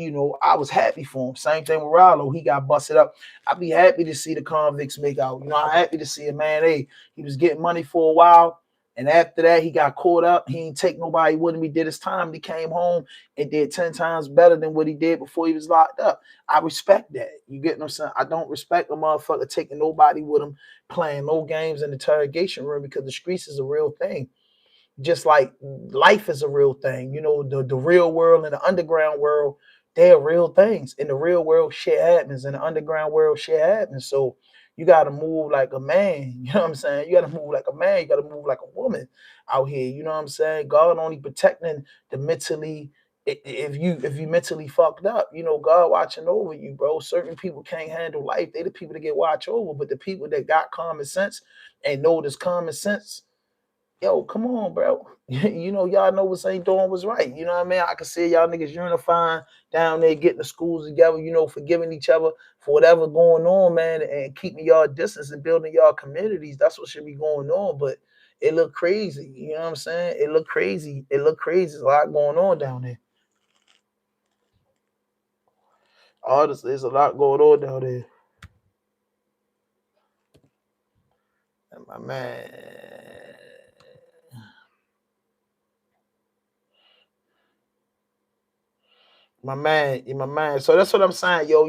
was happy for him. Same thing with Ralo. He got busted up. I'd be happy to see the convicts make out. I'm happy to see a man. Hey, he was getting money for a while. And after that, he got caught up. He didn't take nobody with him. He did his time. He came home and did 10 times better than what he did before he was locked up. I respect that. You get what I'm saying? I don't respect a motherfucker taking nobody with him, playing no games in the interrogation room, because the streets is a real thing. Just like life is a real thing. The real world and the underground world, they're real things. In the real world, shit happens. In the underground world, shit happens. So you got to move like a man. You know what I'm saying? You got to move like a man. You got to move like a woman out here. You know what I'm saying? God only protecting the mentally. If you mentally fucked up, God watching over you, bro. Certain people can't handle life. They the people that get watched over. But the people that got common sense and know this common sense, yo, come on, bro. Y'all know what ain't doing was right. You know what I mean? I can see y'all niggas unifying down there, getting the schools together, forgiving each other for whatever going on, man, and keeping y'all distance and building y'all communities. That's what should be going on. But it look crazy. You know what I'm saying? It look crazy. It look crazy. There's a lot going on down there. Honestly, there's a lot going on down there. And my man. My man. So that's what I'm saying, yo.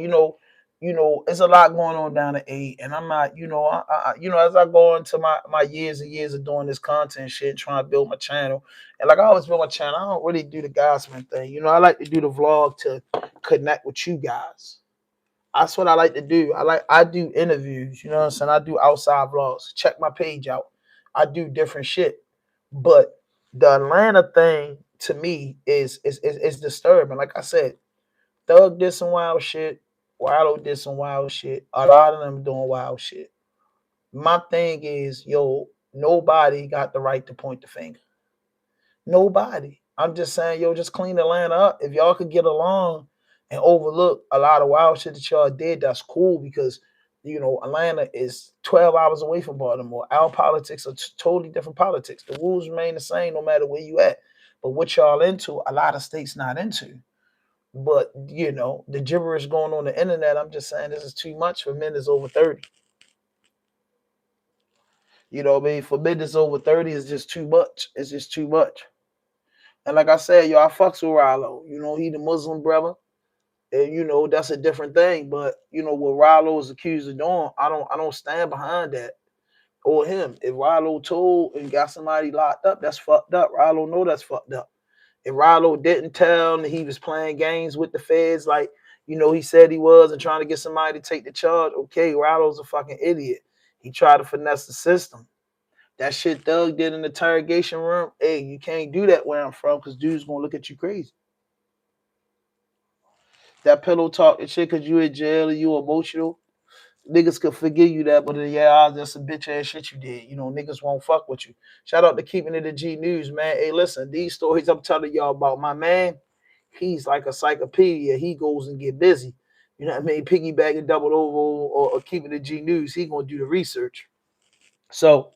It's a lot going on down at 8, and I'm not, as I go into my years and years of doing this content shit, trying to build my channel, and like I always build my channel, I don't really do the gossiping thing. I like to do the vlog to connect with you guys. That's what I like to do. I do interviews. You know what I'm saying? I do outside vlogs. Check my page out. I do different shit, but the Atlanta thing to me is disturbing. Like I said, Thug did some wild shit. Ralo did some wild shit. A lot of them doing wild shit. My thing is, yo, nobody got the right to point the finger. Nobody. I'm just saying, yo, just clean Atlanta up. If y'all could get along and overlook a lot of wild shit that y'all did, that's cool, because Atlanta is 12 hours away from Baltimore. Our politics are totally different politics. The rules remain the same no matter where you at. But what y'all into, a lot of states not into. But the gibberish going on the internet, I'm just saying this is too much for men that's over 30. You know what I mean? For men that's over 30, it's just too much. It's just too much. And like I said, yo, I fucks with Ralo. He the Muslim brother. And that's a different thing. But what Ralo is accused of doing, I don't stand behind that. Or him. If Ralo told and got somebody locked up, that's fucked up. Ralo know that's fucked up. If Ralo didn't tell him that he was playing games with the feds, like, he said he was, and trying to get somebody to take the charge, okay, Ralo's a fucking idiot. He tried to finesse the system. That shit Thug did in the interrogation room, hey, you can't do that where I'm from, because dude's going to look at you crazy. That pillow talk and shit because you in jail and you emotional. Niggas could forgive you that, but yeah, that's a bitch ass shit you did. You know, niggas won't fuck with you. Shout out to Keeping It a G News, man. Hey, listen, these stories I'm telling y'all about my man, he's like a encyclopedia. He goes and get busy. You know what I mean? Piggyback and double over or Keeping It a G News. He gonna do the research. So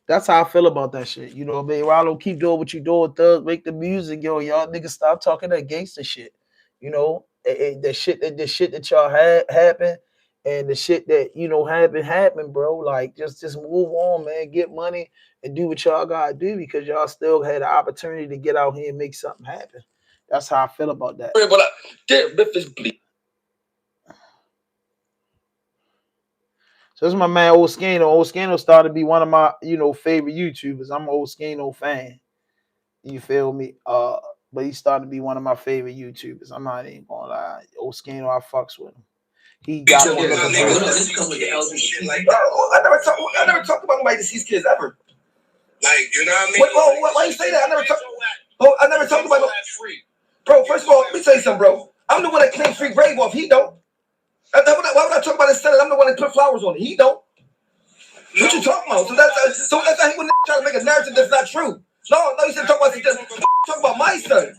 that's how I feel about that shit. You know what I mean? Ralo, keep doing what you doing, Thug. Make the music, yo. Y'all niggas stop talking that gangster shit. You know, the shit that y'all had happen and the shit that, you know, happened, bro. Like, just move on, man. Get money and do what y'all gotta do because y'all still had the opportunity to get out here and make something happen. That's how I feel about that. But damn, Memphis Bleek. So this is my man Oschino. Oschino started to be one of my, you know, favorite YouTubers. I'm an Oschino fan. You feel me? But he started to be one of my favorite YouTubers. I'm not even gonna lie. Oschino, I fucks with him. He got me looking for. I never talked about nobody deceased kids ever. Like, you know what I mean? Why you say that? I never talked about. Bro, first of all, let me tell you something, bro. I'm the one that cleaned Free Grave off. He don't. Why would I talk about his son? I'm the one that put flowers on it. He don't. What you talking about? So that's how he would try to make a narrative that's not true. No, you said talk about my son.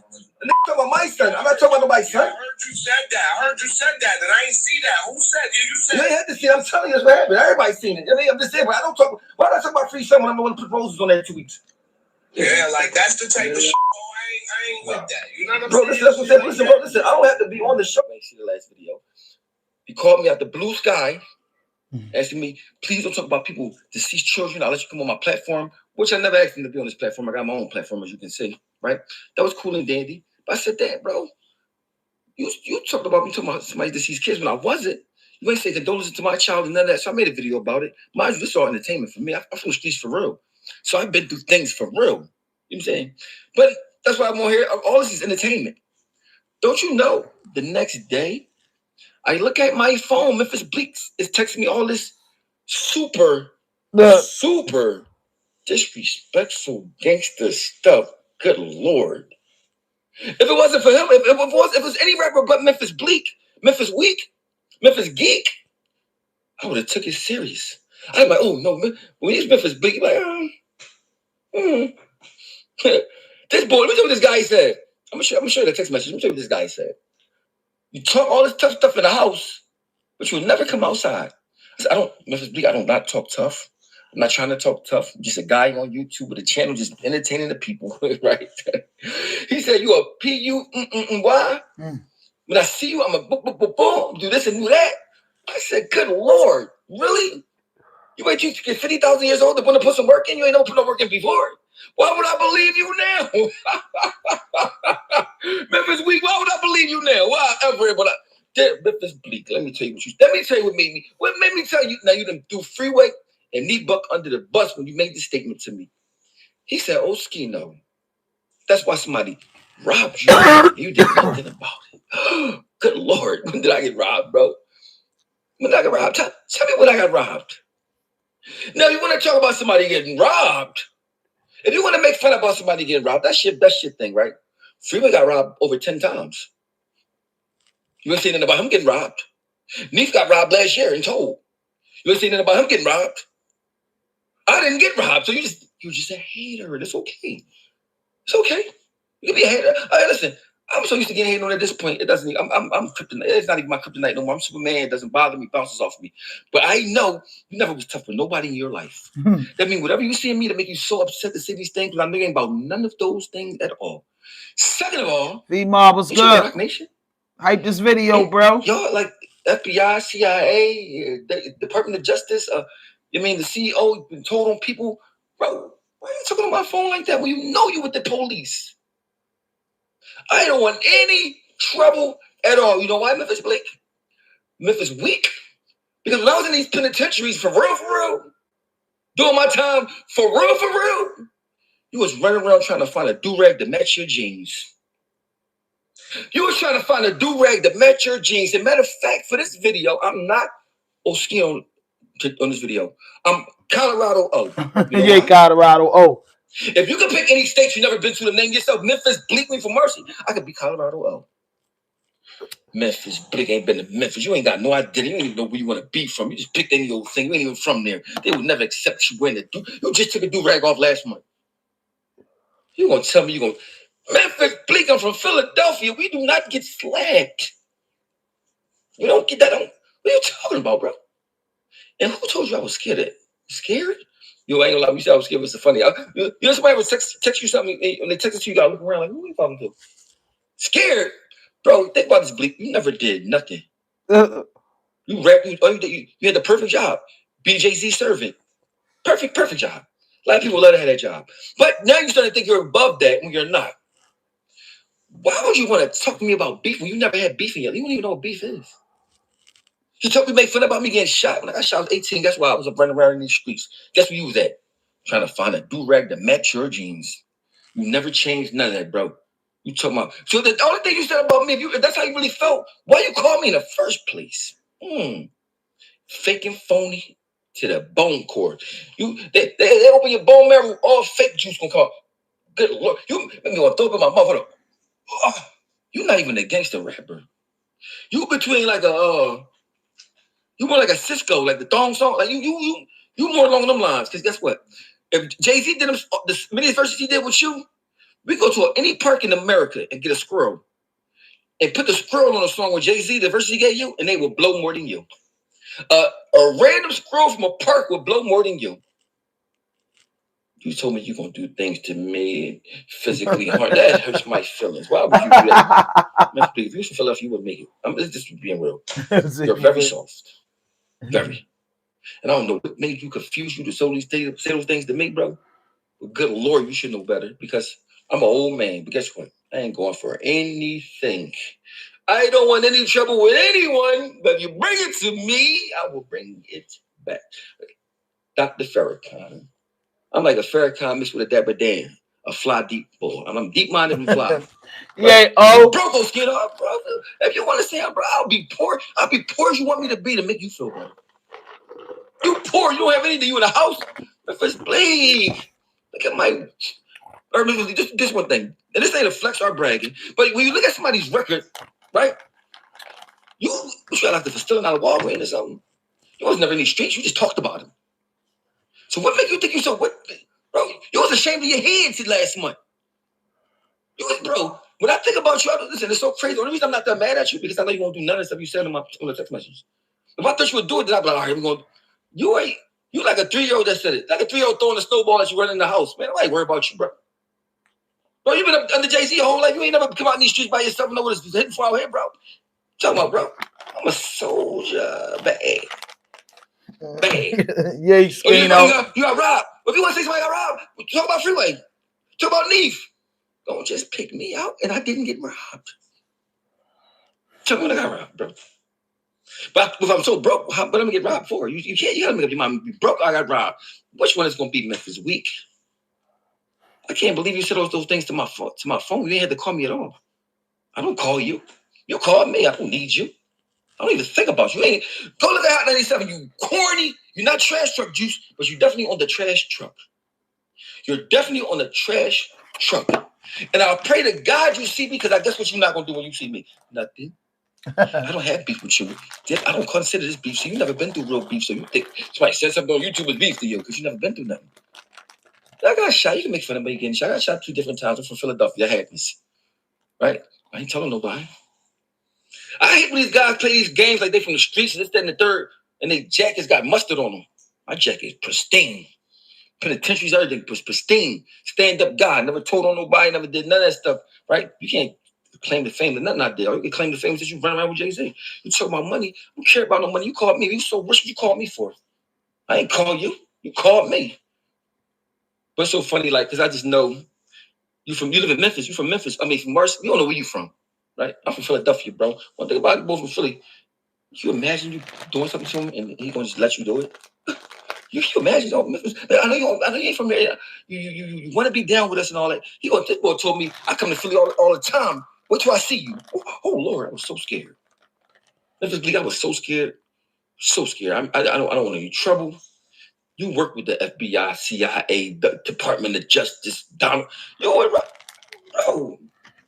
Talk about my son. I'm not talking about nobody's son. I heard you said that, and I ain't see that. Who said it? You said you ain't had to see it. I'm telling you that's what happened. Everybody's seen it. I mean, I'm just saying, but I don't talk. Why do I talk about Free Son when I'm the one to put roses on there in 2 weeks? Yeah, like that's the type of shit. I ain't with that. You know what I'm saying? Listen, that's what I'm saying. Listen, bro, listen. I don't have to be on the show. I ain't see the last video. He called me out the blue sky, asking me, please don't talk about people, deceased children. I'll let you come on my platform, which I never asked him to be on this platform. I got my own platform, as you can see, right? That was cool and dandy. But I said, damn, bro, you talked about me talking about somebody deceased kids when I wasn't. You ain't say condolences to my child and none of that. So I made a video about it. Mind you, this is all entertainment for me. I'm from the streets for real. So I've been through things for real. You know what I'm saying? But that's why I'm on here. All this is entertainment. Don't you know the next day, I look at my phone, Memphis Bleek is texting me all this super disrespectful gangster stuff. Good Lord. If it wasn't for him, if it was any rapper but Memphis Bleek, Memphis Week, Memphis Geek, I would have took it serious. I'm like, oh no, when he's Memphis Bleek, like, this boy, let me tell you what this guy said. I'm gonna show you the text message. Let me tell you what this guy said. You talk all this tough stuff in the house, but you'll never come outside. I said, Memphis Bleek, I don't not talk tough. I'm not trying to talk tough. I'm just a guy on YouTube with a channel just entertaining the people, right? He said, you a P-U-Y? When I see you, I'm a boom, do this and do that. I said, good Lord, really? You wait till you get 50,000 years old to want to put some work in? You ain't never put no work in before. Why would I believe you now? Memphis Week, why would I believe you now? Why ever? But Memphis Bleek, let me tell you what made me tell you. Now you done threw Freeway and Neat Buck under the bus when you made this statement to me. He said, Oschino, that's why somebody robbed you. You did nothing about it. Good Lord, when did I get robbed, bro? When did I get robbed? Tell me when I got robbed. Now, you want to talk about somebody getting robbed? If you want to make fun about somebody getting robbed, that's your thing, right? Freeway got robbed over 10 times. You ain't saying nothing about him getting robbed. Neef got robbed last year and told. You ain't saying nothing about him getting robbed. I didn't get robbed, so you're just a hater. It's okay. It's okay. You can be a hater. Listen, I'm so used to getting hated on at this point. It doesn't. I'm kryptonite. It's not even my kryptonite no more. I'm Superman. It doesn't bother me. Bounces off me. But I know you never was tough for nobody in your life. That means whatever you see in me that make you so upset to say these things, I'm thinking about none of those things at all. Second of all, V-Mob was good. Rock Nation. Hype this video, bro. Y'all like FBI, CIA, the Department of Justice. The CEO been told on people, bro. Why are you talking on my phone like that when you know you with the police? I don't want any trouble at all. You know why, Memphis Bleek? Memphis Week? Because when I was in these penitentiaries for real, doing my time for real, you was running around trying to find a do-rag to match your jeans. You was trying to find a do-rag to match your jeans. As a matter of fact, for this video, I'm not Oschino on this video. I'm Colorado O. You ain't Colorado O. If you could pick any states you've never been to name yourself, Memphis, Bleek, me for mercy, I could be Colorado. Oh. Memphis, Bleek ain't been to Memphis. You ain't got no idea. You don't even know where you want to be from. You just picked any old thing. You ain't even from there. They would never accept you wearing it. You just took a do-rag off last month. You gonna tell me you gonna Memphis, Bleek, I'm from Philadelphia. We do not get slacked. You don't get that on. What are you talking about, bro? And who told you I was scared? Scared? You ain't gonna lie. You said I was scared. It's funny. You know, somebody would text you something, and they text it to you, you gotta look around like, who are you talking to? Scared? Bro, think about this, Bleek. You never did nothing. You rap, you had the perfect job. BJZ servant. Perfect job. A lot of people love to have that job. But now you're starting to think you're above that when you're not. Why would you want to talk to me about beef when you never had beef in your life? You don't even know what beef is. You told me, make fun about me getting shot. When I got shot, I was 18. That's why I was running around in these streets. Guess where you was at? Trying to find a do-rag to match your jeans. You never changed none of that, bro. You talking about. So the only thing you said about me, if that's how you really felt, why you called me in the first place? Fake and phony to the bone cord. They open your bone marrow, all fake juice gonna come. Good Lord. You make me want to throw up in my mouth. You're not even a gangster rapper. You between like you more like a Cisco, like the thong song. Like you more along them lines. Because guess what? If Jay-Z did the many verses he did with you, we go to any park in America and get a squirrel and put the squirrel on a song with Jay-Z, the verses he gave you, and they will blow more than you. A random squirrel from a park will blow more than you. You told me you're going to do things to me physically hard. That hurts my feelings. Why would you do that? If you was from Philadelphia, you would make it. I'm just being real. You're very soft. Very. And I don't know what made you confuse you to say those things to me, bro. But good Lord, you should know better because I'm an old man. But guess what? I ain't going for anything. I don't want any trouble with anyone, but if you bring it to me, I will bring it back. Dr. Farrakhan. I'm like a Farrakhan mixed with a Dapper Dan, a fly deep bull. I'm deep-minded and fly. Yeah, oh. Broco skin up, brother. If you want to say, bro, I'll be poor as you want me to be to make you feel better. You poor, you don't have anything. You in a house. Memphis, Bleek. Look at my. Or this one thing. And this ain't a flex or bragging, but when you look at somebody's record, right? You felt like for stealing out of Walgreens or something. You was never in these streets. You just talked about him. So what make you think you so what, bro? You was ashamed of your head last month. You was, bro. When I think about you, listen, it's so crazy. The only reason I'm not that mad at you because I know you won't do none of the stuff you said on the text messages. If I thought you would do it, then I'd be like, all right, we're going. You like a 3-year-old that said it. Like a 3-year-old throwing a snowball as you run in the house. Man, I ain't worried about you, bro. Bro, you been up under Jay-Z your whole life. You ain't never come out in these streets by yourself and know what it's hitting for out here, bro. Talking about, bro. I'm a soldier, bad. Yeah, you know. You got robbed. If you want to say somebody got robbed, talk about Freeway. Talk about Neef. Don't just pick me out and I didn't get robbed. Tell me when I got robbed, bro. But if I'm so broke, what am I gonna get robbed for? You can't. You gotta make up your mind. Be broke. I got robbed. Which one is gonna be Memphis weak? I can't believe you said those things to my phone. You ain't had to call me at all. I don't call you. You call me. I don't need you. I don't even think about you. You ain't go look at Hot 97. You corny. You're not trash truck juice, but you're definitely on the trash truck. You're definitely on the trash truck. And I'll pray to God you see me because I guess what you're not gonna do when you see me. Nothing. I don't have beef with you. I don't consider this beef. So you've never been through real beef. So you think somebody said something on YouTube was beef to you because you never been through nothing. I got shot. You can make fun of me getting shot. I got shot 2 different times. I'm from Philadelphia. That happens. Right? I ain't telling nobody. I hate when these guys play these games like they from the streets and this, that, and the third, and their jackets got mustard on them. My jacket is pristine. Penitentiaries, everything was pristine. Stand up guy. Never told on nobody. Never did none of that stuff. Right? You can't claim the fame that nothing out there. You can claim the fame that you run around with Jay-Z. You talk about money. I don't care about no money. You called me. You so rich. What you called me for? I ain't call you. You called me. But it's so funny, like, because I just know you live in Memphis. You from Memphis. I mean, from Mercy. We don't know where you from. Right? I'm from Philadelphia, bro. One thing about it, both from Philly. Can you imagine you doing something to him and he gonna just let you do it? You can imagine, Memphis. I know you ain't from there. You want to be down with us and all that. This boy told me I come to Philly all the time. Wait till I see you. Oh Lord, I was so scared. Memphis Bleek, I was so scared. So scared. I don't want any trouble. You work with the FBI, CIA, the Department of Justice, Donald. Yo, bro,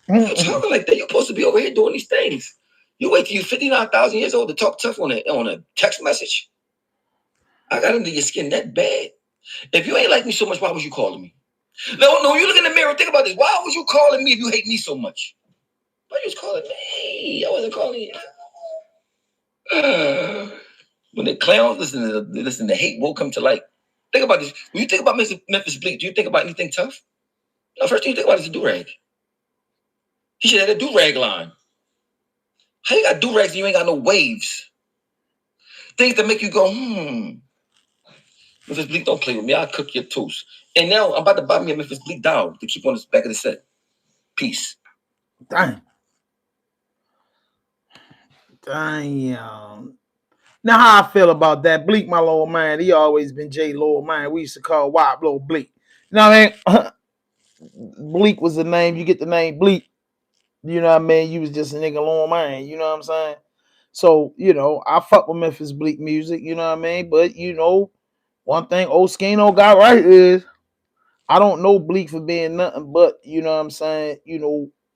you talking like that? You're supposed to be over here doing these things. You wait till you're 59,000 years old to talk tough on a text message. I got under your skin that bad. If you ain't like me so much, why was you calling me? No, you look in the mirror. Think about this. Why was you calling me if you hate me so much? Why you was calling me? I wasn't calling you. When the clowns listen to hate will come to light. Think about this. When you think about Memphis Bleek, do you think about anything tough? No, first thing you think about is a do-rag. He should have had a do-rag line. How you got do-rags and you ain't got no waves? Things that make you go, Memphis Bleek, don't play with me. I'll cook your toast. And now I'm about to buy me a Memphis Bleek doll to keep on the back of the set. Peace. Damn. Now how I feel about that? Bleek, my little man, he always been J little man. We used to call Wop little Bleek. You know what I mean? Bleek was the name. You get the name Bleek. You know what I mean? You was just a nigga little man. You know what I'm saying? So, I fuck with Memphis Bleek music. You know what I mean? But, one thing Oschino got right is I don't know Bleek for being nothing but, you know what I'm saying,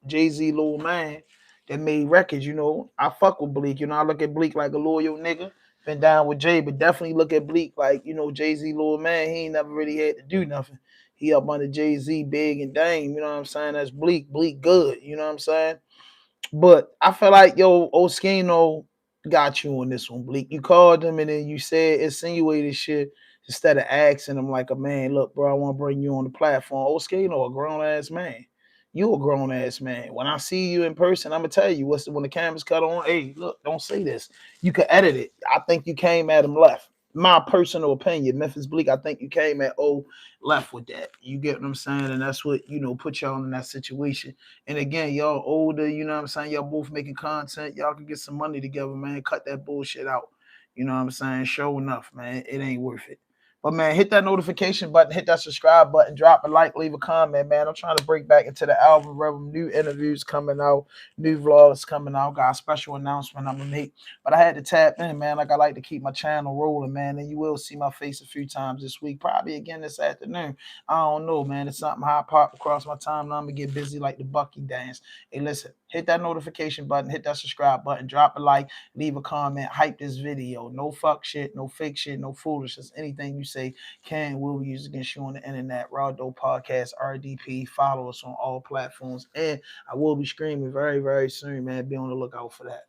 Jay-Z little man that made records, I fuck with Bleek. I look at Bleek like a loyal nigga. Been down with Jay, but definitely look at Bleek like, Jay-Z little man. He ain't never really had to do nothing. He up under Jay-Z, Big and Dame, you know what I'm saying? That's Bleek. Bleek good, you know what I'm saying? But I feel like, Oschino got you on this one, Bleek. You called him and then you said insinuated shit instead of asking him like a man, look, bro, I want to bring you on the platform. Oschino, a grown-ass man. You a grown-ass man. When I see you in person, I'm going to tell you when the camera's cut on, hey, look, don't say this. You can edit it. I think you came at him left. My personal opinion, Memphis Bleek, I think you came at left with that. You get what I'm saying? And that's what, put y'all in that situation. And again, y'all older, you know what I'm saying? Y'all both making content. Y'all can get some money together, man. Cut that bullshit out. You know what I'm saying? Show enough, man. It ain't worth it. But, man, hit that notification button, hit that subscribe button, drop a like, leave a comment, man. I'm trying to break back into the album realm. New interviews coming out, new vlogs coming out. Got a special announcement I'm going to make. But I had to tap in, man. Like I like to keep my channel rolling, man. And you will see my face a few times this week, probably again this afternoon. I don't know, man. It's something hot pop across my timeline. I'm going to get busy like the Bucky dance. Hey, listen, hit that notification button, hit that subscribe button, drop a like, leave a comment, hype this video. No fuck shit, no fake shit, no foolishness. Anything you say can will be used against you on the internet. Raw Dope Podcast, RDP. Follow us on all platforms. And I will be streaming very, very soon, man. Be on the lookout for that.